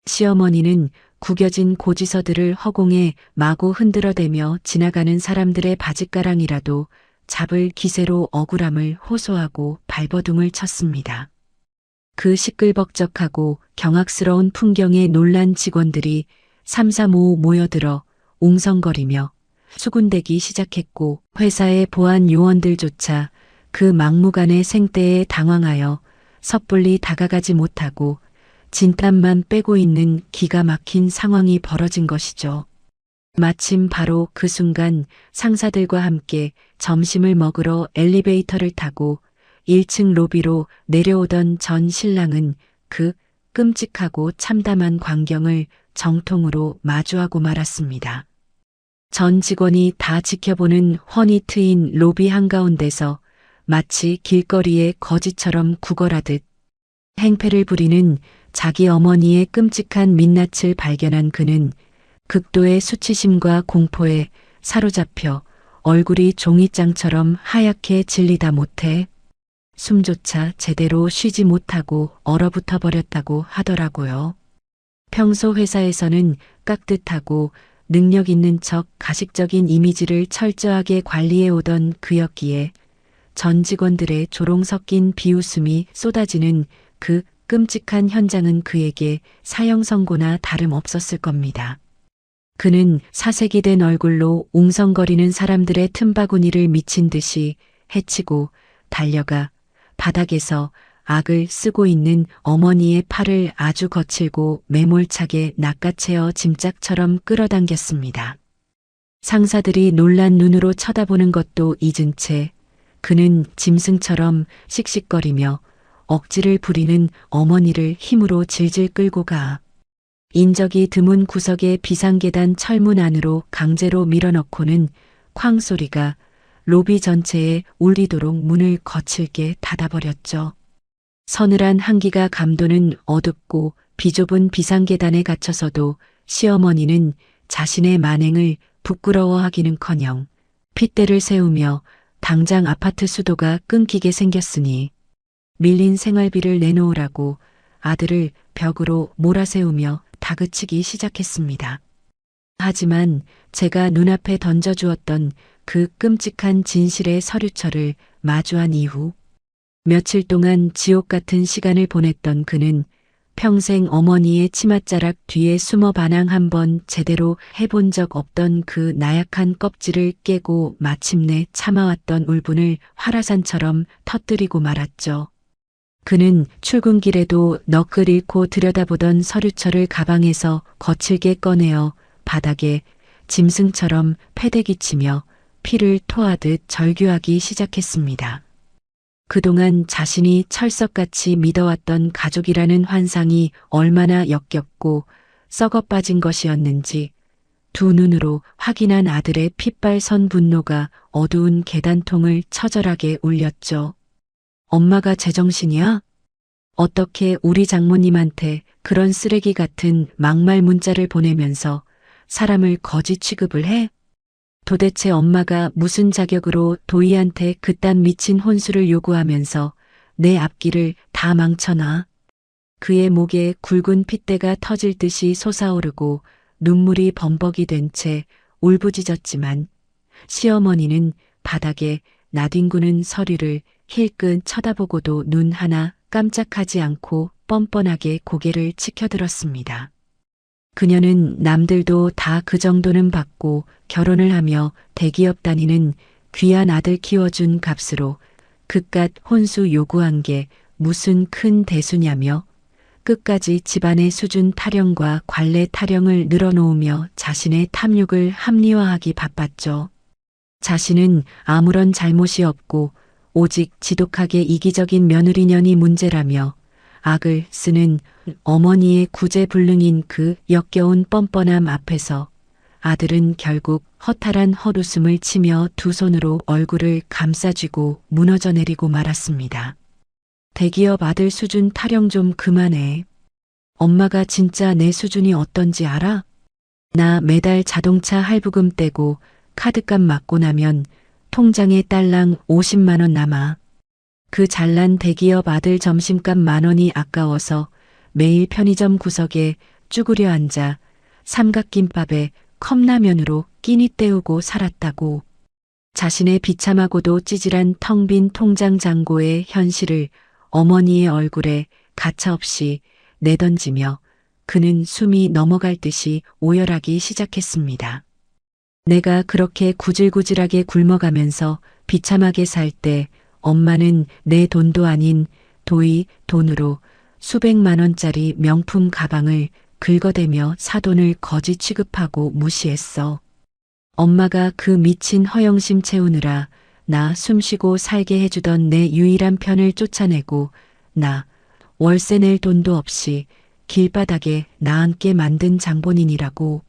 시어머니는 구겨진 고지서들을 허공에 마구 흔들어대며 지나가는 사람들의 바짓가랑이라도 잡을 기세로 억울함을 호소하고 발버둥을 쳤습니다. 그 시끌벅적하고 경악스러운 풍경에 놀란 직원들이 삼삼오오 모여들어 웅성거리며 수군대기 시작했고 회사의 보안 요원들조차 그 막무가내 생떼에 당황하여 섣불리 다가가지 못하고 진땀만 빼고 있는 기가 막힌 상황이 벌어진 것이죠. 마침 바로 그 순간 상사들과 함께 점심을 먹으러 엘리베이터를 타고 1층 로비로 내려오던 전 신랑은 그 끔찍하고 참담한 광경을 정통으로 마주하고 말았습니다. 전 직원이 다 지켜보는 훤히 트인 로비 한가운데서 마치 길거리에 거지처럼 구걸하듯 행패를 부리는 자기 어머니의 끔찍한 민낯을 발견한 그는 극도의 수치심과 공포에 사로잡혀 얼굴이 종이장처럼 하얗게 질리다 못해 숨조차 제대로 쉬지 못하고 얼어붙어 버렸다고 하더라고요. 평소 회사에서는 깍듯하고 능력 있는 척 가식적인 이미지를 철저하게 관리해 오던 그였기에 전 직원들의 조롱 섞인 비웃음이 쏟아지는 그 끔찍한 현장은 그에게 사형 선고나 다름없었을 겁니다. 그는 사색이 된 얼굴로 웅성거리는 사람들의 틈바구니를 미친 듯이 헤치고 달려가 바닥에서 악을 쓰고 있는 어머니의 팔을 아주 거칠고 매몰차게 낚아채어 짐짝처럼 끌어당겼습니다. 상사들이 놀란 눈으로 쳐다보는 것도 잊은 채 그는 짐승처럼 씩씩거리며 억지를 부리는 어머니를 힘으로 질질 끌고 가 인적이 드문 구석의 비상계단 철문 안으로 강제로 밀어넣고는 쾅 소리가 로비 전체에 울리도록 문을 거칠게 닫아버렸죠. 서늘한 한기가 감도는 어둡고 비좁은 비상계단에 갇혀서도 시어머니는 자신의 만행을 부끄러워하기는커녕 핏대를 세우며 당장 아파트 수도가 끊기게 생겼으니 밀린 생활비를 내놓으라고 아들을 벽으로 몰아세우며 다그치기 시작했습니다. 하지만 제가 눈앞에 던져주었던 그 끔찍한 진실의 서류철을 마주한 이후 며칠 동안 지옥 같은 시간을 보냈던 그는 평생 어머니의 치맛자락 뒤에 숨어 반항 한번 제대로 해본 적 없던 그 나약한 껍질을 깨고 마침내 참아왔던 울분을 화라산처럼 터뜨리고 말았죠. 그는 출근길에도 넋을 잃고 들여다보던 서류철을 가방에서 거칠게 꺼내어 바닥에 짐승처럼 패대기치며 피를 토하듯 절규하기 시작했습니다. 그동안 자신이 철석같이 믿어왔던 가족이라는 환상이 얼마나 역겹고 썩어 빠진 것이었는지 두 눈으로 확인한 아들의 핏발선 분노가 어두운 계단통을 처절하게 울렸죠. 엄마가 제정신이야? 어떻게 우리 장모님한테 그런 쓰레기 같은 막말 문자를 보내면서 사람을 거지 취급을 해? 도대체 엄마가 무슨 자격으로 도희한테 그딴 미친 혼수를 요구하면서 내 앞길을 다 망쳐놔? 그의 목에 굵은 핏대가 터질 듯이 솟아오르고 눈물이 범벅이 된 채 울부짖었지만 시어머니는 바닥에 나뒹구는 서류를 힐끗 쳐다보고도 눈 하나 깜짝하지 않고 뻔뻔하게 고개를 치켜들었습니다. 그녀는 남들도 다 그 정도는 받고 결혼을 하며 대기업 다니는 귀한 아들 키워준 값으로 그깟 혼수 요구한 게 무슨 큰 대수냐며 끝까지 집안의 수준 타령과 관례 타령을 늘어놓으며 자신의 탐욕을 합리화하기 바빴죠. 자신은 아무런 잘못이 없고 오직 지독하게 이기적인 며느리년이 문제라며 악을 쓰는 어머니의 구제불능인 그 역겨운 뻔뻔함 앞에서 아들은 결국 허탈한 헛웃음을 치며 두 손으로 얼굴을 감싸쥐고 무너져 내리고 말았습니다. 대기업 아들 수준 타령 좀 그만해. 엄마가 진짜 내 수준이 어떤지 알아? 나 매달 자동차 할부금 떼고 카드값 맞고 나면 통장에 딸랑 50만 원 남아. 그 잘난 대기업 아들 점심값 10,000원이 아까워서 매일 편의점 구석에 쭈그려 앉아 삼각김밥에 컵라면으로 끼니 때우고 살았다고. 자신의 비참하고도 찌질한 텅 빈 통장 잔고의 현실을 어머니의 얼굴에 가차없이 내던지며 그는 숨이 넘어갈 듯이 오열하기 시작했습니다. 내가 그렇게 구질구질하게 굶어가면서 비참하게 살 때 엄마는 내 돈도 아닌 도희 돈으로 수백만 원짜리 명품 가방을 긁어대며 사돈을 거지 취급하고 무시했어. 엄마가 그 미친 허영심 채우느라 나 숨쉬고 살게 해주던 내 유일한 편을 쫓아내고 나 월세 낼 돈도 없이 길바닥에 나앉게 만든 장본인이라고.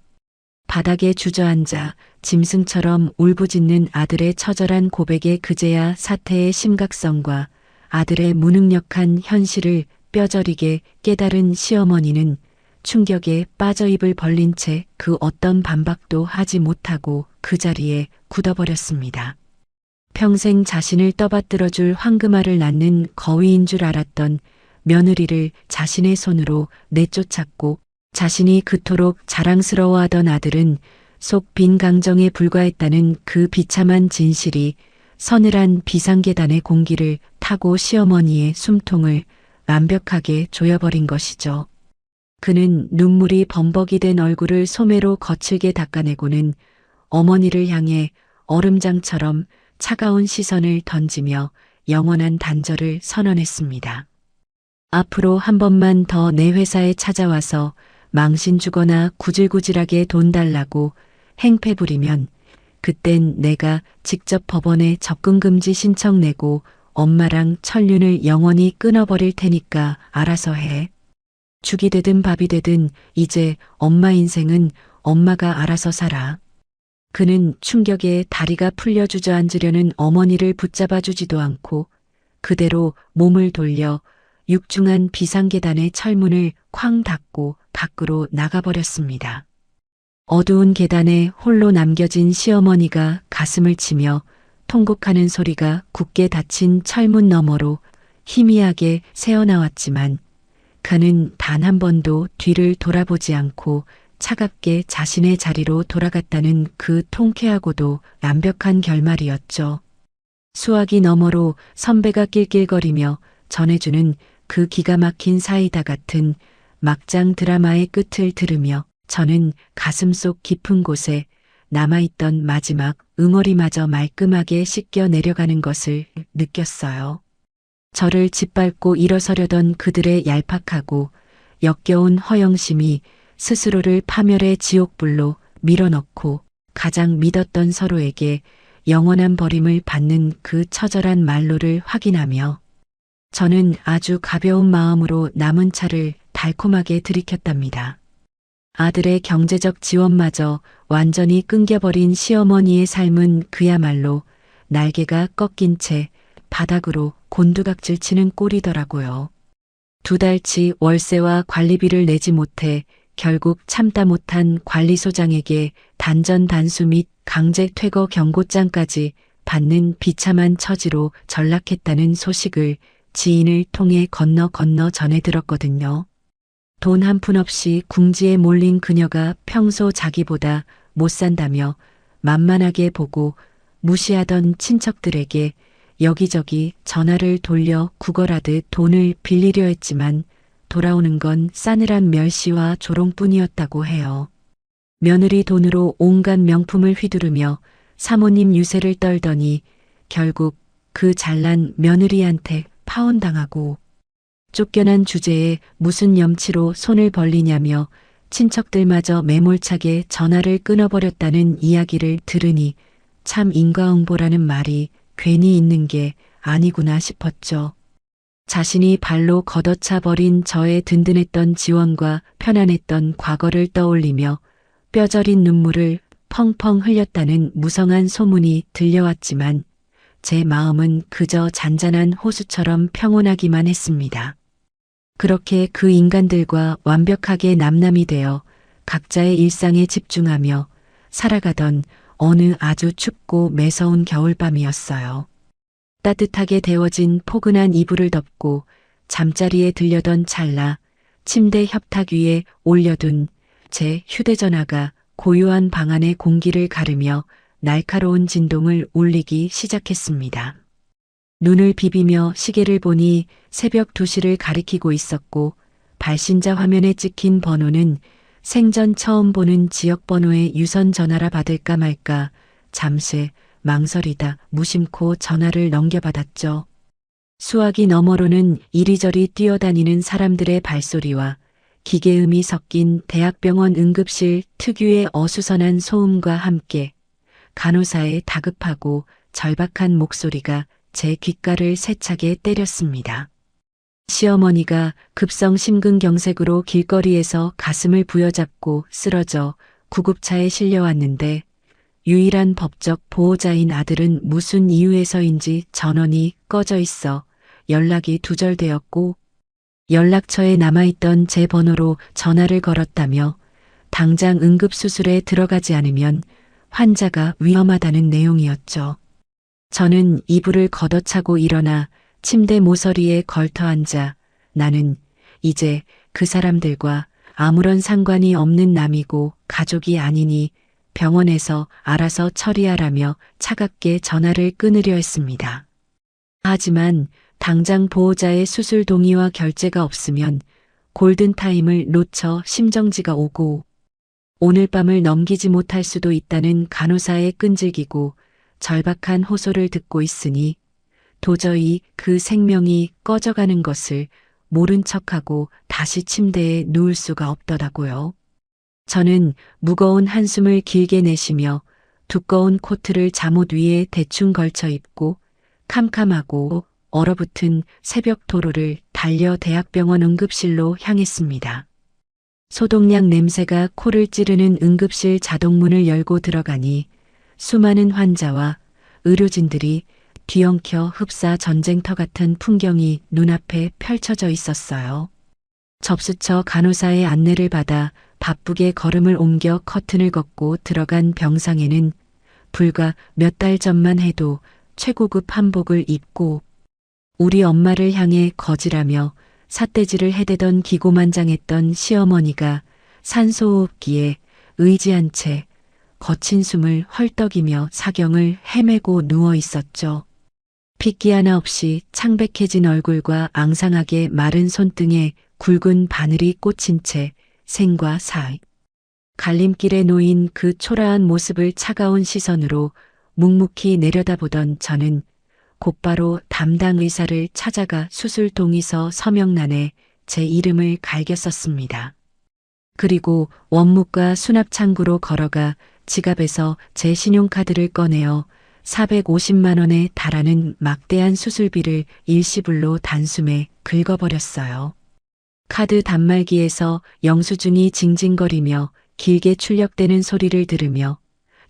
바닥에 주저앉아 짐승처럼 울부짖는 아들의 처절한 고백에 그제야 사태의 심각성과 아들의 무능력한 현실을 뼈저리게 깨달은 시어머니는 충격에 빠져 입을 벌린 채 그 어떤 반박도 하지 못하고 그 자리에 굳어버렸습니다. 평생 자신을 떠받들어줄 황금알을 낳는 거위인 줄 알았던 며느리를 자신의 손으로 내쫓았고 자신이 그토록 자랑스러워하던 아들은 속 빈 강정에 불과했다는 그 비참한 진실이 서늘한 비상계단의 공기를 타고 시어머니의 숨통을 완벽하게 조여버린 것이죠. 그는 눈물이 범벅이 된 얼굴을 소매로 거칠게 닦아내고는 어머니를 향해 얼음장처럼 차가운 시선을 던지며 영원한 단절을 선언했습니다. 앞으로 한 번만 더 내 회사에 찾아와서 망신 주거나 구질구질하게 돈 달라고 행패 부리면 그땐 내가 직접 법원에 접근금지 신청 내고 엄마랑 천륜을 영원히 끊어버릴 테니까 알아서 해. 죽이 되든 밥이 되든 이제 엄마 인생은 엄마가 알아서 살아. 그는 충격에 다리가 풀려 주저앉으려는 어머니를 붙잡아 주지도 않고 그대로 몸을 돌려 육중한 비상계단의 철문을 쾅 닫고 밖으로 나가버렸습니다. 어두운 계단에 홀로 남겨진 시어머니가 가슴을 치며 통곡하는 소리가 굳게 닫힌 철문 너머로 희미하게 새어나왔지만 그는 단 한 번도 뒤를 돌아보지 않고 차갑게 자신의 자리로 돌아갔다는 그 통쾌하고도 완벽한 결말이었죠. 수화기 너머로 선배가 낄낄거리며 전해주는 그 기가 막힌 사이다 같은 막장 드라마의 끝을 들으며 저는 가슴속 깊은 곳에 남아있던 마지막 응어리마저 말끔하게 씻겨 내려가는 것을 느꼈어요. 저를 짓밟고 일어서려던 그들의 얄팍하고 역겨운 허영심이 스스로를 파멸의 지옥불로 밀어넣고 가장 믿었던 서로에게 영원한 버림을 받는 그 처절한 말로를 확인하며 저는 아주 가벼운 마음으로 남은 차를 달콤하게 들이켰답니다. 아들의 경제적 지원마저 완전히 끊겨버린 시어머니의 삶은 그야말로 날개가 꺾인 채 바닥으로 곤두박질 치는 꼴이더라고요. 2달치 월세와 관리비를 내지 못해 결국 참다 못한 관리소장에게 단전 단수 및 강제 퇴거 경고장까지 받는 비참한 처지로 전락했다는 소식을 지인을 통해 건너 전해 들었거든요. 돈 한 푼 없이 궁지에 몰린 그녀가 평소 자기보다 못 산다며 만만하게 보고 무시하던 친척들에게 여기저기 전화를 돌려 구걸하듯 돈을 빌리려 했지만 돌아오는 건 싸늘한 멸시와 조롱뿐이었다고 해요. 며느리 돈으로 온갖 명품을 휘두르며 사모님 유세를 떨더니 결국 그 잘난 며느리한테 파혼당하고 쫓겨난 주제에 무슨 염치로 손을 벌리냐며 친척들마저 매몰차게 전화를 끊어버렸다는 이야기를 들으니 참 인과응보라는 말이 괜히 있는 게 아니구나 싶었죠. 자신이 발로 걷어차 버린 저의 든든했던 지원과 편안했던 과거를 떠올리며 뼈저린 눈물을 펑펑 흘렸다는 무성한 소문이 들려왔지만 제 마음은 그저 잔잔한 호수처럼 평온하기만 했습니다. 그렇게 그 인간들과 완벽하게 남남이 되어 각자의 일상에 집중하며 살아가던 어느 아주 춥고 매서운 겨울밤이었어요. 따뜻하게 데워진 포근한 이불을 덮고 잠자리에 들려던 찰나 침대 협탁 위에 올려둔 제 휴대전화가 고요한 방 안의 공기를 가르며 날카로운 진동을 울리기 시작했습니다. 눈을 비비며 시계를 보니 새벽 2시를 가리키고 있었고 발신자 화면에 찍힌 번호는 생전 처음 보는 지역번호의 유선 전화라 받을까 말까 잠시 망설이다 무심코 전화를 넘겨받았죠. 수화기 너머로는 이리저리 뛰어다니는 사람들의 발소리와 기계음이 섞인 대학병원 응급실 특유의 어수선한 소음과 함께 간호사의 다급하고 절박한 목소리가 제 귓가를 세차게 때렸습니다. 시어머니가 급성 심근경색으로 길거리에서 가슴을 부여잡고 쓰러져 구급차에 실려왔는데 유일한 법적 보호자인 아들은 무슨 이유에서인지 전원이 꺼져 있어 연락이 두절되었고 연락처에 남아있던 제 번호로 전화를 걸었다며 당장 응급수술에 들어가지 않으면 환자가 위험하다는 내용이었죠. 저는 이불을 걷어차고 일어나 침대 모서리에 걸터 앉아 나는 이제 그 사람들과 아무런 상관이 없는 남이고 가족이 아니니 병원에서 알아서 처리하라며 차갑게 전화를 끊으려 했습니다. 하지만 당장 보호자의 수술 동의와 결제가 없으면 골든타임을 놓쳐 심정지가 오고 오늘 밤을 넘기지 못할 수도 있다는 간호사의 끈질기고 절박한 호소를 듣고 있으니 도저히 그 생명이 꺼져가는 것을 모른 척하고 다시 침대에 누울 수가 없더라고요. 저는 무거운 한숨을 길게 내쉬며 두꺼운 코트를 잠옷 위에 대충 걸쳐 입고 캄캄하고 얼어붙은 새벽 도로를 달려 대학병원 응급실로 향했습니다. 소독약 냄새가 코를 찌르는 응급실 자동문을 열고 들어가니 수많은 환자와 의료진들이 뒤엉켜 흡사 전쟁터 같은 풍경이 눈앞에 펼쳐져 있었어요. 접수처 간호사의 안내를 받아 바쁘게 걸음을 옮겨 커튼을 걷고 들어간 병상에는 불과 몇 달 전만 해도 최고급 한복을 입고 우리 엄마를 향해 거질하며 삿대질을 해대던 기고만장했던 시어머니가 산소호흡기에 의지한 채 거친 숨을 헐떡이며 사경을 헤매고 누워 있었죠. 핏기 하나 없이 창백해진 얼굴과 앙상하게 마른 손등에 굵은 바늘이 꽂힌 채 생과 사, 갈림길에 놓인 그 초라한 모습을 차가운 시선으로 묵묵히 내려다보던 저는 곧바로 담당 의사를 찾아가 수술 동의서 서명란에 제 이름을 갈겼었습니다. 그리고 원무과 수납창구로 걸어가 지갑에서 제 신용카드를 꺼내어 450만 원에 달하는 막대한 수술비를 일시불로 단숨에 긁어버렸어요. 카드 단말기에서 영수증이 징징거리며 길게 출력되는 소리를 들으며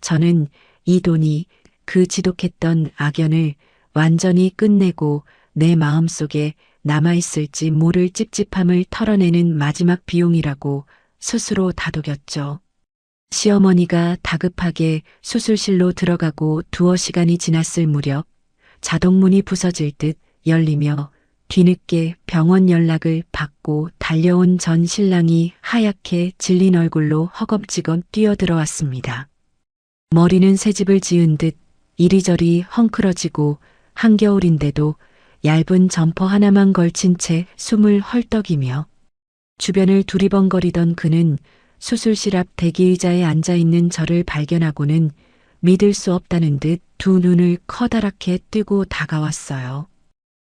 저는 이 돈이 그 지독했던 악연을 완전히 끝내고 내 마음속에 남아있을지 모를 찝찝함을 털어내는 마지막 비용이라고 스스로 다독였죠. 시어머니가 다급하게 수술실로 들어가고 두어 시간이 지났을 무렵 자동문이 부서질 듯 열리며 뒤늦게 병원 연락을 받고 달려온 전 신랑이 하얗게 질린 얼굴로 허겁지겁 뛰어들어왔습니다. 머리는 새집을 지은 듯 이리저리 헝클어지고 한겨울인데도 얇은 점퍼 하나만 걸친 채 숨을 헐떡이며 주변을 두리번거리던 그는 수술실 앞 대기의자에 앉아있는 저를 발견하고는 믿을 수 없다는 듯 두 눈을 커다랗게 뜨고 다가왔어요.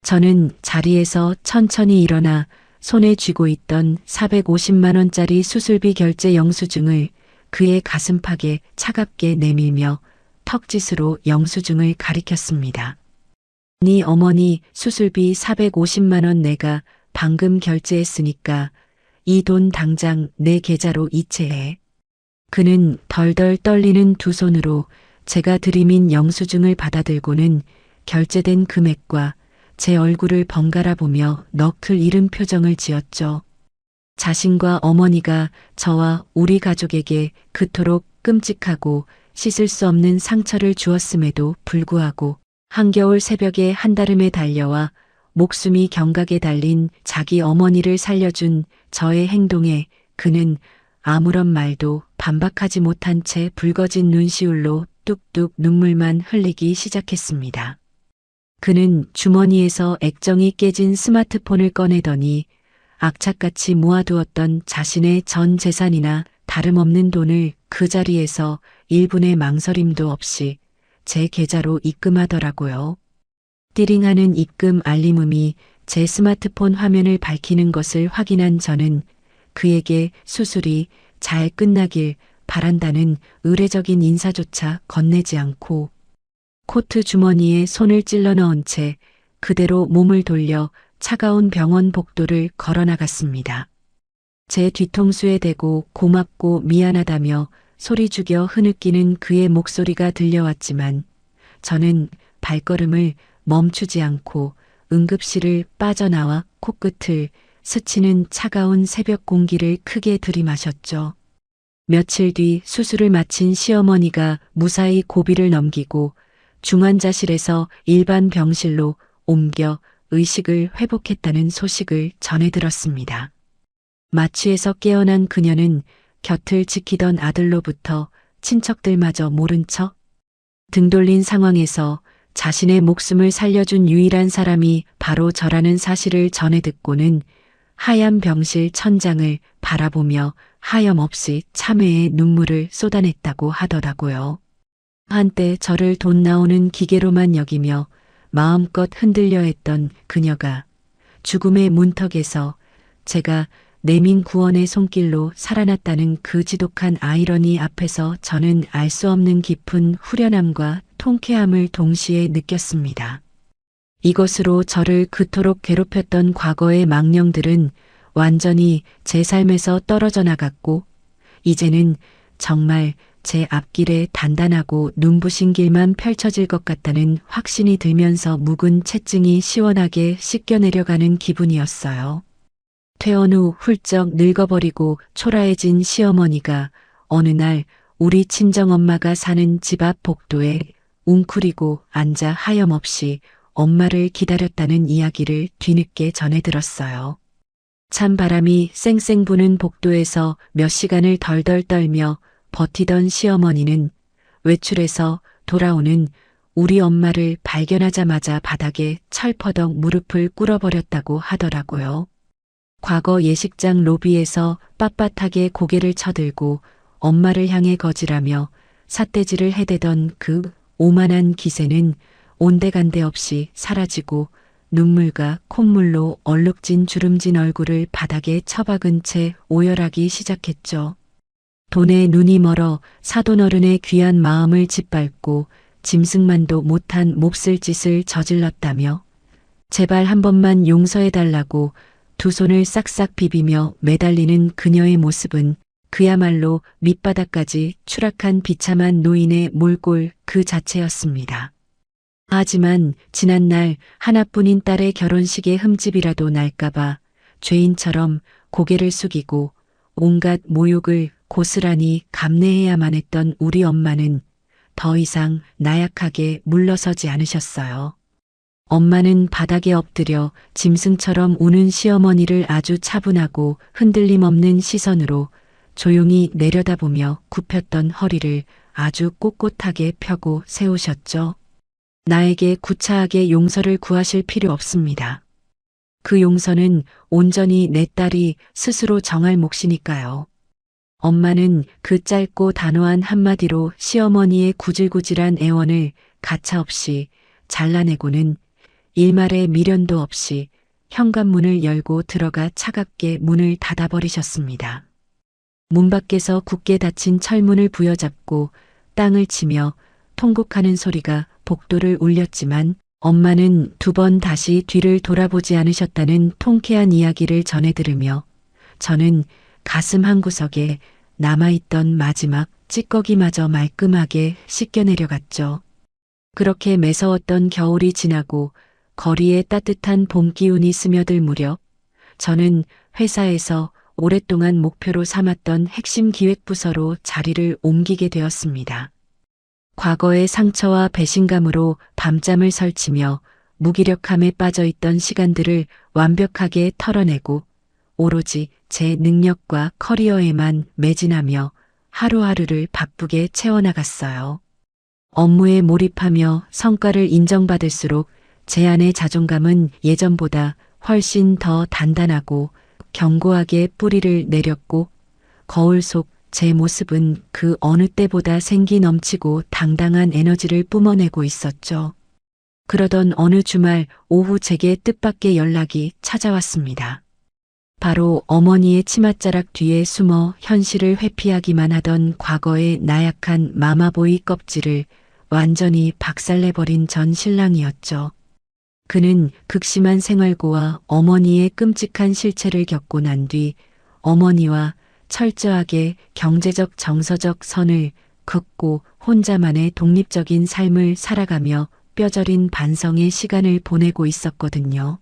저는 자리에서 천천히 일어나 손에 쥐고 있던 450만 원짜리 수술비 결제 영수증을 그의 가슴팍에 차갑게 내밀며 턱짓으로 영수증을 가리켰습니다. 네 어머니 수술비 450만 원 내가 방금 결제했으니까 이 돈 당장 내 계좌로 이체해. 그는 덜덜 떨리는 두 손으로 제가 들이민 영수증을 받아들고는 결제된 금액과 제 얼굴을 번갈아 보며 너클 잃은 표정을 지었죠. 자신과 어머니가 저와 우리 가족에게 그토록 끔찍하고 씻을 수 없는 상처를 주었음에도 불구하고 한겨울 새벽에 한달음에 달려와 목숨이 경각에 달린 자기 어머니를 살려준 저의 행동에 그는 아무런 말도 반박하지 못한 채 붉어진 눈시울로 뚝뚝 눈물만 흘리기 시작했습니다. 그는 주머니에서 액정이 깨진 스마트폰을 꺼내더니 악착같이 모아두었던 자신의 전 재산이나 다름없는 돈을 그 자리에서 1분의 망설임도 없이 제 계좌로 입금하더라고요. 띠링하는 입금 알림음이 제 스마트폰 화면을 밝히는 것을 확인한 저는 그에게 수술이 잘 끝나길 바란다는 의례적인 인사조차 건네지 않고 코트 주머니에 손을 찔러 넣은 채 그대로 몸을 돌려 차가운 병원 복도를 걸어 나갔습니다. 제 뒤통수에 대고 고맙고 미안하다며 소리 죽여 흐느끼는 그의 목소리가 들려왔지만 저는 발걸음을 멈추지 않고 응급실을 빠져나와 코끝을 스치는 차가운 새벽 공기를 크게 들이마셨죠. 며칠 뒤 수술을 마친 시어머니가 무사히 고비를 넘기고 중환자실에서 일반 병실로 옮겨 의식을 회복했다는 소식을 전해 들었습니다. 마취에서 깨어난 그녀는 곁을 지키던 아들로부터 친척들마저 모른 척 등 돌린 상황에서 자신의 목숨을 살려준 유일한 사람이 바로 저라는 사실을 전해 듣고는 하얀 병실 천장을 바라보며 하염없이 참회의 눈물을 쏟아냈다고 하더라고요. 한때 저를 돈 나오는 기계로만 여기며 마음껏 흔들려 했던 그녀가 죽음의 문턱에서 제가 내민 구원의 손길로 살아났다는 그 지독한 아이러니 앞에서 저는 알 수 없는 깊은 후련함과 통쾌함을 동시에 느꼈습니다. 이것으로 저를 그토록 괴롭혔던 과거의 망령들은 완전히 제 삶에서 떨어져 나갔고 이제는 정말 제 앞길에 단단하고 눈부신 길만 펼쳐질 것 같다는 확신이 들면서 묵은 채증이 시원하게 씻겨 내려가는 기분이었어요. 퇴원 후 훌쩍 늙어버리고 초라해진 시어머니가 어느 날 우리 친정엄마가 사는 집 앞 복도에 웅크리고 앉아 하염없이 엄마를 기다렸다는 이야기를 뒤늦게 전해 들었어요. 찬바람이 쌩쌩 부는 복도에서 몇 시간을 덜덜 떨며 버티던 시어머니는 외출해서 돌아오는 우리 엄마를 발견하자마자 바닥에 철퍼덕 무릎을 꿇어버렸다고 하더라고요. 과거 예식장 로비에서 빳빳하게 고개를 쳐들고 엄마를 향해 거질하며 삿대질을 해대던 그 오만한 기세는 온데간데 없이 사라지고 눈물과 콧물로 얼룩진 주름진 얼굴을 바닥에 처박은 채 오열하기 시작했죠. 돈에 눈이 멀어 사돈어른의 귀한 마음을 짓밟고 짐승만도 못한 몹쓸 짓을 저질렀다며 제발 한 번만 용서해달라고 두 손을 싹싹 비비며 매달리는 그녀의 모습은 그야말로 밑바닥까지 추락한 비참한 노인의 몰골 그 자체였습니다. 하지만 지난날 하나뿐인 딸의 결혼식의 흠집이라도 날까봐 죄인처럼 고개를 숙이고 온갖 모욕을 고스란히 감내해야만 했던 우리 엄마는 더 이상 나약하게 물러서지 않으셨어요. 엄마는 바닥에 엎드려 짐승처럼 우는 시어머니를 아주 차분하고 흔들림 없는 시선으로 조용히 내려다보며 굽혔던 허리를 아주 꼿꼿하게 펴고 세우셨죠. 나에게 구차하게 용서를 구하실 필요 없습니다. 그 용서는 온전히 내 딸이 스스로 정할 몫이니까요. 엄마는 그 짧고 단호한 한마디로 시어머니의 구질구질한 애원을 가차없이 잘라내고는 일말의 미련도 없이 현관문을 열고 들어가 차갑게 문을 닫아버리셨습니다. 문 밖에서 굳게 닫힌 철문을 부여잡고 땅을 치며 통곡하는 소리가 복도를 울렸지만 엄마는 두 번 다시 뒤를 돌아보지 않으셨다는 통쾌한 이야기를 전해 들으며 저는 가슴 한구석에 남아있던 마지막 찌꺼기마저 말끔하게 씻겨 내려갔죠. 그렇게 매서웠던 겨울이 지나고 거리에 따뜻한 봄 기운이 스며들 무렵 저는 회사에서 오랫동안 목표로 삼았던 핵심 기획부서로 자리를 옮기게 되었습니다. 과거의 상처와 배신감으로 밤잠을 설치며 무기력함에 빠져있던 시간들을 완벽하게 털어내고 오로지 제 능력과 커리어에만 매진하며 하루하루를 바쁘게 채워나갔어요. 업무에 몰입하며 성과를 인정받을수록 제 안의 자존감은 예전보다 훨씬 더 단단하고 견고하게 뿌리를 내렸고 거울 속 제 모습은 그 어느 때보다 생기 넘치고 당당한 에너지를 뿜어내고 있었죠. 그러던 어느 주말 오후 제게 뜻밖의 연락이 찾아왔습니다. 바로 어머니의 치맛자락 뒤에 숨어 현실을 회피하기만 하던 과거의 나약한 마마보이 껍질을 완전히 박살내버린 전 신랑이었죠. 그는 극심한 생활고와 어머니의 끔찍한 실체를 겪고 난 뒤 어머니와 철저하게 경제적 정서적 선을 긋고 혼자만의 독립적인 삶을 살아가며 뼈저린 반성의 시간을 보내고 있었거든요.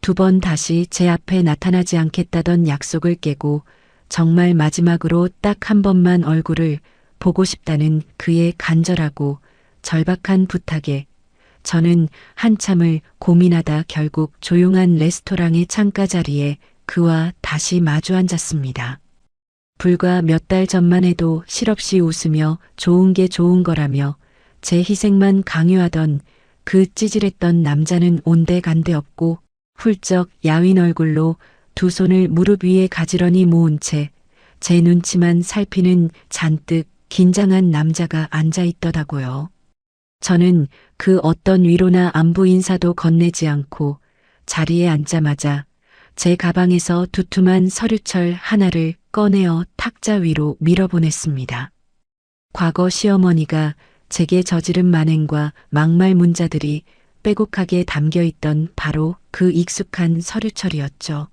두 번 다시 제 앞에 나타나지 않겠다던 약속을 깨고 정말 마지막으로 딱 한 번만 얼굴을 보고 싶다는 그의 간절하고 절박한 부탁에 저는 한참을 고민하다 결국 조용한 레스토랑의 창가 자리에 그와 다시 마주 앉았습니다. 불과 몇 달 전만 해도 실없이 웃으며 좋은 게 좋은 거라며 제 희생만 강요하던 그 찌질했던 남자는 온데간데 없고 훌쩍 야윈 얼굴로 두 손을 무릎 위에 가지런히 모은 채 제 눈치만 살피는 잔뜩 긴장한 남자가 앉아 있더라고요. 저는 그 어떤 위로나 안부 인사도 건네지 않고 자리에 앉자마자 제 가방에서 두툼한 서류철 하나를 꺼내어 탁자 위로 밀어보냈습니다. 과거 시어머니가 제게 저지른 만행과 막말 문자들이 빼곡하게 담겨있던 바로 그 익숙한 서류철이었죠.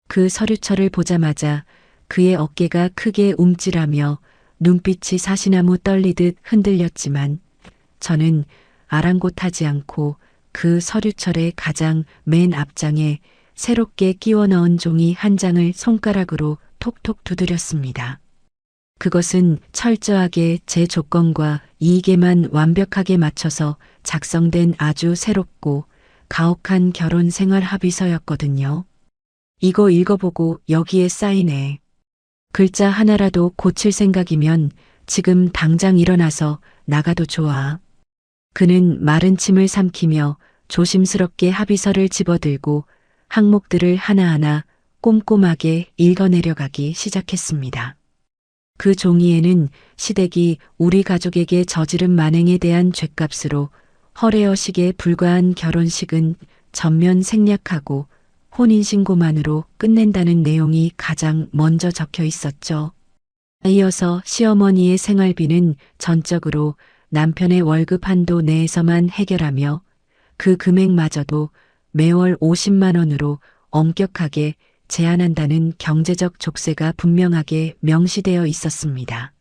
그 서류철을 보자마자 그의 어깨가 크게 움찔하며 눈빛이 사시나무 떨리듯 흔들렸지만 저는 아랑곳하지 않고 그 서류철의 가장 맨 앞장에 새롭게 끼워 넣은 종이 한 장을 손가락으로 톡톡 두드렸습니다. 그것은 철저하게 제 조건과 이익에만 완벽하게 맞춰서 작성된 아주 새롭고 가혹한 결혼 생활 합의서였거든요. 이거 읽어보고 여기에 사인해. 글자 하나라도 고칠 생각이면 지금 당장 일어나서 나가도 좋아. 그는 마른 침을 삼키며 조심스럽게 합의서를 집어들고 항목들을 하나하나 꼼꼼하게 읽어내려가기 시작했습니다. 그 종이에는 시댁이 우리 가족에게 저지른 만행에 대한 죗값으로 허례허식에 불과한 결혼식은 전면 생략하고 혼인신고만으로 끝낸다는 내용이 가장 먼저 적혀 있었죠. 이어서 시어머니의 생활비는 전적으로 남편의 월급 한도 내에서만 해결하며 그 금액마저도 매월 50만 원으로 엄격하게 제한한다는 경제적 족쇄가 분명하게 명시되어 있었습니다.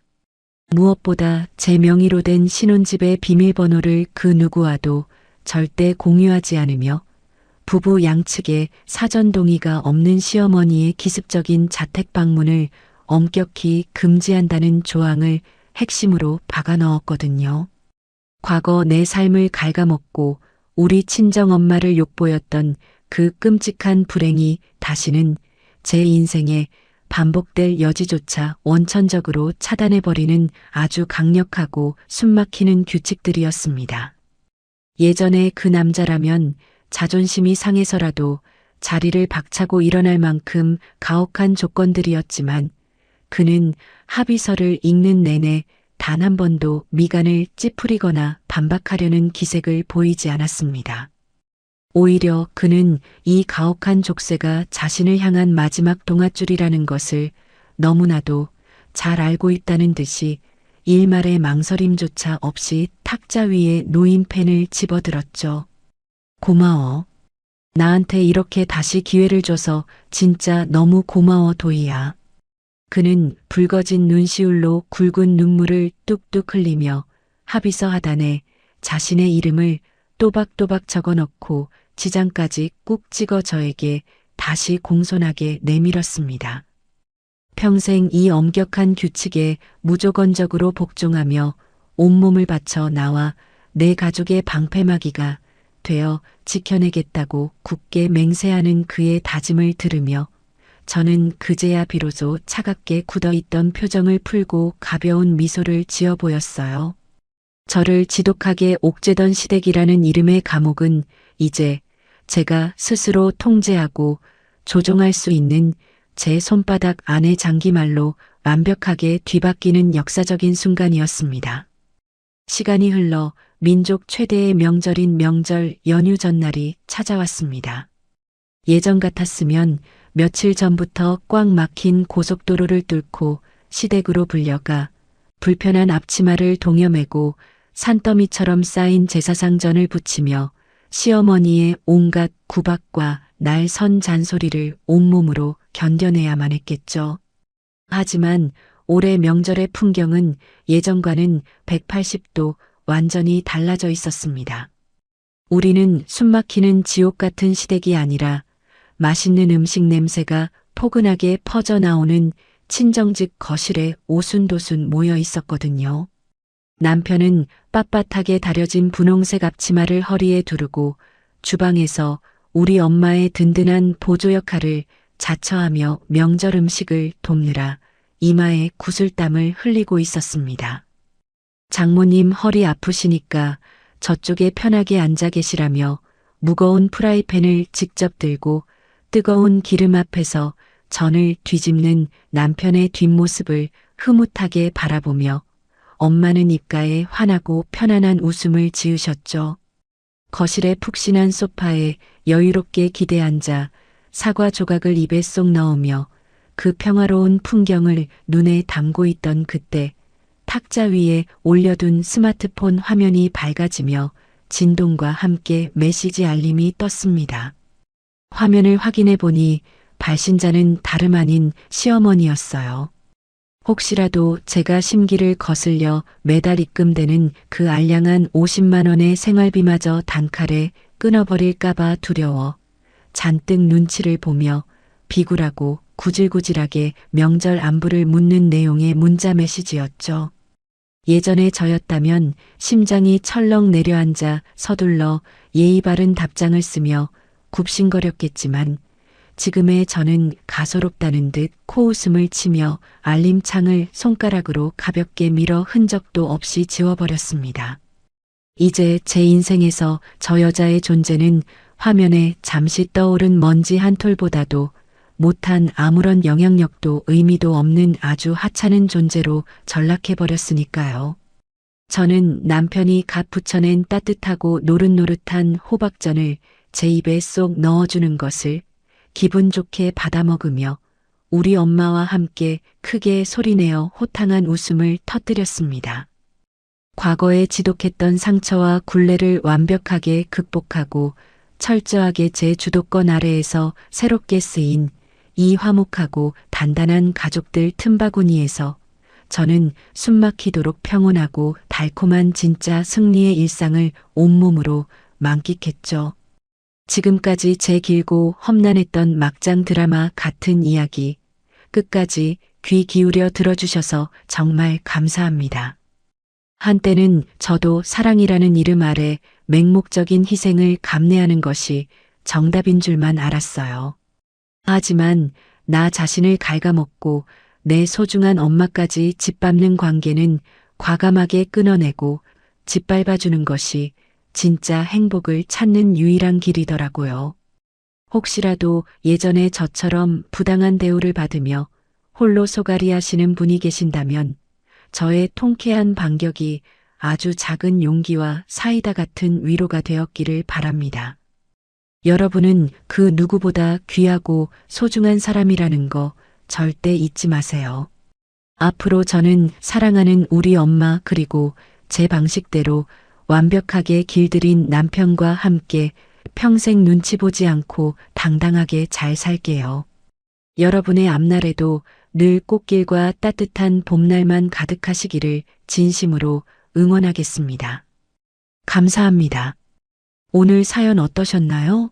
무엇보다 제 명의로 된 신혼집의 비밀번호를 그 누구와도 절대 공유하지 않으며 부부 양측에 사전 동의가 없는 시어머니의 기습적인 자택 방문을 엄격히 금지한다는 조항을 핵심으로 박아 넣었거든요. 과거 내 삶을 갉아먹고 우리 친정엄마를 욕보였던 그 끔찍한 불행이 다시는 제 인생에 반복될 여지조차 원천적으로 차단해버리는 아주 강력하고 숨막히는 규칙들이었습니다. 예전에 그 남자라면 자존심이 상해서라도 자리를 박차고 일어날 만큼 가혹한 조건들이었지만 그는 합의서를 읽는 내내 단 한 번도 미간을 찌푸리거나 반박하려는 기색을 보이지 않았습니다. 오히려 그는 이 가혹한 족쇄가 자신을 향한 마지막 동아줄이라는 것을 너무나도 잘 알고 있다는 듯이 일말의 망설임조차 없이 탁자 위에 놓인 펜을 집어들었죠. 고마워. 나한테 이렇게 다시 기회를 줘서 진짜 너무 고마워 도희야. 그는 붉어진 눈시울로 굵은 눈물을 뚝뚝 흘리며 합의서 하단에 자신의 이름을 또박또박 적어넣고 지장까지 꾹 찍어 저에게 다시 공손하게 내밀었습니다. 평생 이 엄격한 규칙에 무조건적으로 복종하며 온몸을 바쳐 나와 내 가족의 방패막이가 되어 지켜내겠다고 굳게 맹세하는 그의 다짐을 들으며 저는 그제야 비로소 차갑게 굳어있던 표정을 풀고 가벼운 미소를 지어 보였어요. 저를 지독하게 옥죄던 시댁이라는 이름의 감옥은 이제 제가 스스로 통제하고 조종할 수 있는 제 손바닥 안의 장기말로 완벽하게 뒤바뀌는 역사적인 순간이었습니다. 시간이 흘러 민족 최대의 명절인 명절 연휴 전날이 찾아왔습니다. 예전 같았으면 며칠 전부터 꽉 막힌 고속도로를 뚫고 시댁으로 불려가 불편한 앞치마를 동여매고 산더미처럼 쌓인 제사상전을 붙이며 시어머니의 온갖 구박과 날 선 잔소리를 온몸으로 견뎌내야만 했겠죠. 하지만 올해 명절의 풍경은 예전과는 180도 완전히 달라져 있었습니다. 우리는 숨막히는 지옥 같은 시댁이 아니라 맛있는 음식 냄새가 포근하게 퍼져나오는 친정집 거실에 오순도순 모여 있었거든요. 남편은 빳빳하게 다려진 분홍색 앞치마를 허리에 두르고 주방에서 우리 엄마의 든든한 보조 역할을 자처하며 명절 음식을 돕느라 이마에 구슬땀을 흘리고 있었습니다. 장모님 허리 아프시니까 저쪽에 편하게 앉아 계시라며 무거운 프라이팬을 직접 들고 뜨거운 기름 앞에서 전을 뒤집는 남편의 뒷모습을 흐뭇하게 바라보며 엄마는 입가에 환하고 편안한 웃음을 지으셨죠. 거실의 푹신한 소파에 여유롭게 기대앉아 사과 조각을 입에 쏙 넣으며 그 평화로운 풍경을 눈에 담고 있던 그때 탁자 위에 올려둔 스마트폰 화면이 밝아지며 진동과 함께 메시지 알림이 떴습니다. 화면을 확인해 보니 발신자는 다름 아닌 시어머니였어요. 혹시라도 제가 심기를 거슬려 매달 입금되는 그 알량한 50만 원의 생활비마저 단칼에 끊어버릴까봐 두려워 잔뜩 눈치를 보며 비굴하고 구질구질하게 명절 안부를 묻는 내용의 문자 메시지였죠. 예전에 저였다면 심장이 철렁 내려앉아 서둘러 예의 바른 답장을 쓰며 굽신거렸겠지만 지금의 저는 가소롭다는 듯 코웃음을 치며 알림창을 손가락으로 가볍게 밀어 흔적도 없이 지워버렸습니다. 이제 제 인생에서 저 여자의 존재는 화면에 잠시 떠오른 먼지 한 톨보다도 못한 아무런 영향력도 의미도 없는 아주 하찮은 존재로 전락해버렸으니까요. 저는 남편이 갓 부쳐낸 따뜻하고 노릇노릇한 호박전을 제 입에 쏙 넣어주는 것을 기분 좋게 받아먹으며 우리 엄마와 함께 크게 소리내어 호탕한 웃음을 터뜨렸습니다. 과거에 지독했던 상처와 굴레를 완벽하게 극복하고 철저하게 제 주도권 아래에서 새롭게 쓰인 이 화목하고 단단한 가족들 틈바구니에서 저는 숨막히도록 평온하고 달콤한 진짜 승리의 일상을 온몸으로 만끽했죠. 지금까지 제 길고 험난했던 막장 드라마 같은 이야기 끝까지 귀 기울여 들어주셔서 정말 감사합니다. 한때는 저도 사랑이라는 이름 아래 맹목적인 희생을 감내하는 것이 정답인 줄만 알았어요. 하지만 나 자신을 갉아먹고 내 소중한 엄마까지 짓밟는 관계는 과감하게 끊어내고 짓밟아주는 것이 진짜 행복을 찾는 유일한 길이더라고요. 혹시라도 예전에 저처럼 부당한 대우를 받으며 홀로 소갈이 하시는 분이 계신다면 저의 통쾌한 반격이 아주 작은 용기와 사이다 같은 위로가 되었기를 바랍니다. 여러분은 그 누구보다 귀하고 소중한 사람이라는 거 절대 잊지 마세요. 앞으로 저는 사랑하는 우리 엄마 그리고 제 방식대로 완벽하게 길들인 남편과 함께 평생 눈치 보지 않고 당당하게 잘 살게요. 여러분의 앞날에도 늘 꽃길과 따뜻한 봄날만 가득하시기를 진심으로 응원하겠습니다. 감사합니다. 오늘 사연 어떠셨나요?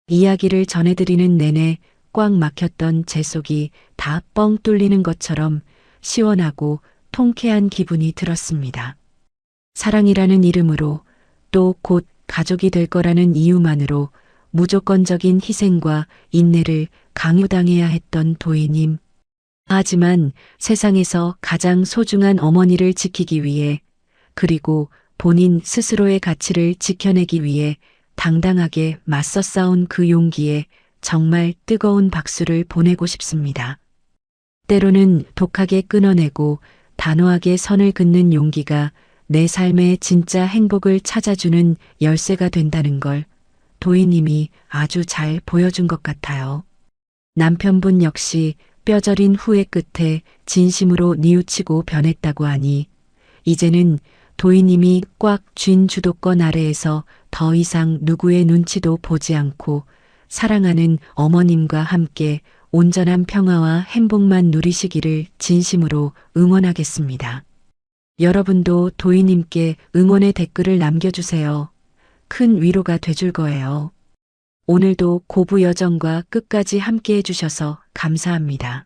이야기를 전해드리는 내내 꽉 막혔던 제 속이 다 뻥 뚫리는 것처럼 시원하고 통쾌한 기분이 들었습니다. 사랑이라는 이름으로 또 곧 가족이 될 거라는 이유만으로 무조건적인 희생과 인내를 강요당해야 했던 도희님. 하지만 세상에서 가장 소중한 어머니를 지키기 위해 그리고 본인 스스로의 가치를 지켜내기 위해 당당하게 맞서 싸운 그 용기에 정말 뜨거운 박수를 보내고 싶습니다. 때로는 독하게 끊어내고 단호하게 선을 긋는 용기가 내 삶의 진짜 행복을 찾아주는 열쇠가 된다는 걸 도희님이 아주 잘 보여준 것 같아요. 남편분 역시 뼈저린 후회 끝에 진심으로 뉘우치고 변했다고 하니 이제는 도희님이 꽉 쥔 주도권 아래에서 더 이상 누구의 눈치도 보지 않고 사랑하는 어머님과 함께 온전한 평화와 행복만 누리시기를 진심으로 응원하겠습니다. 여러분도 도희님께 응원의 댓글을 남겨주세요. 큰 위로가 돼줄 거예요. 오늘도 고부 여정과 끝까지 함께 해주셔서 감사합니다.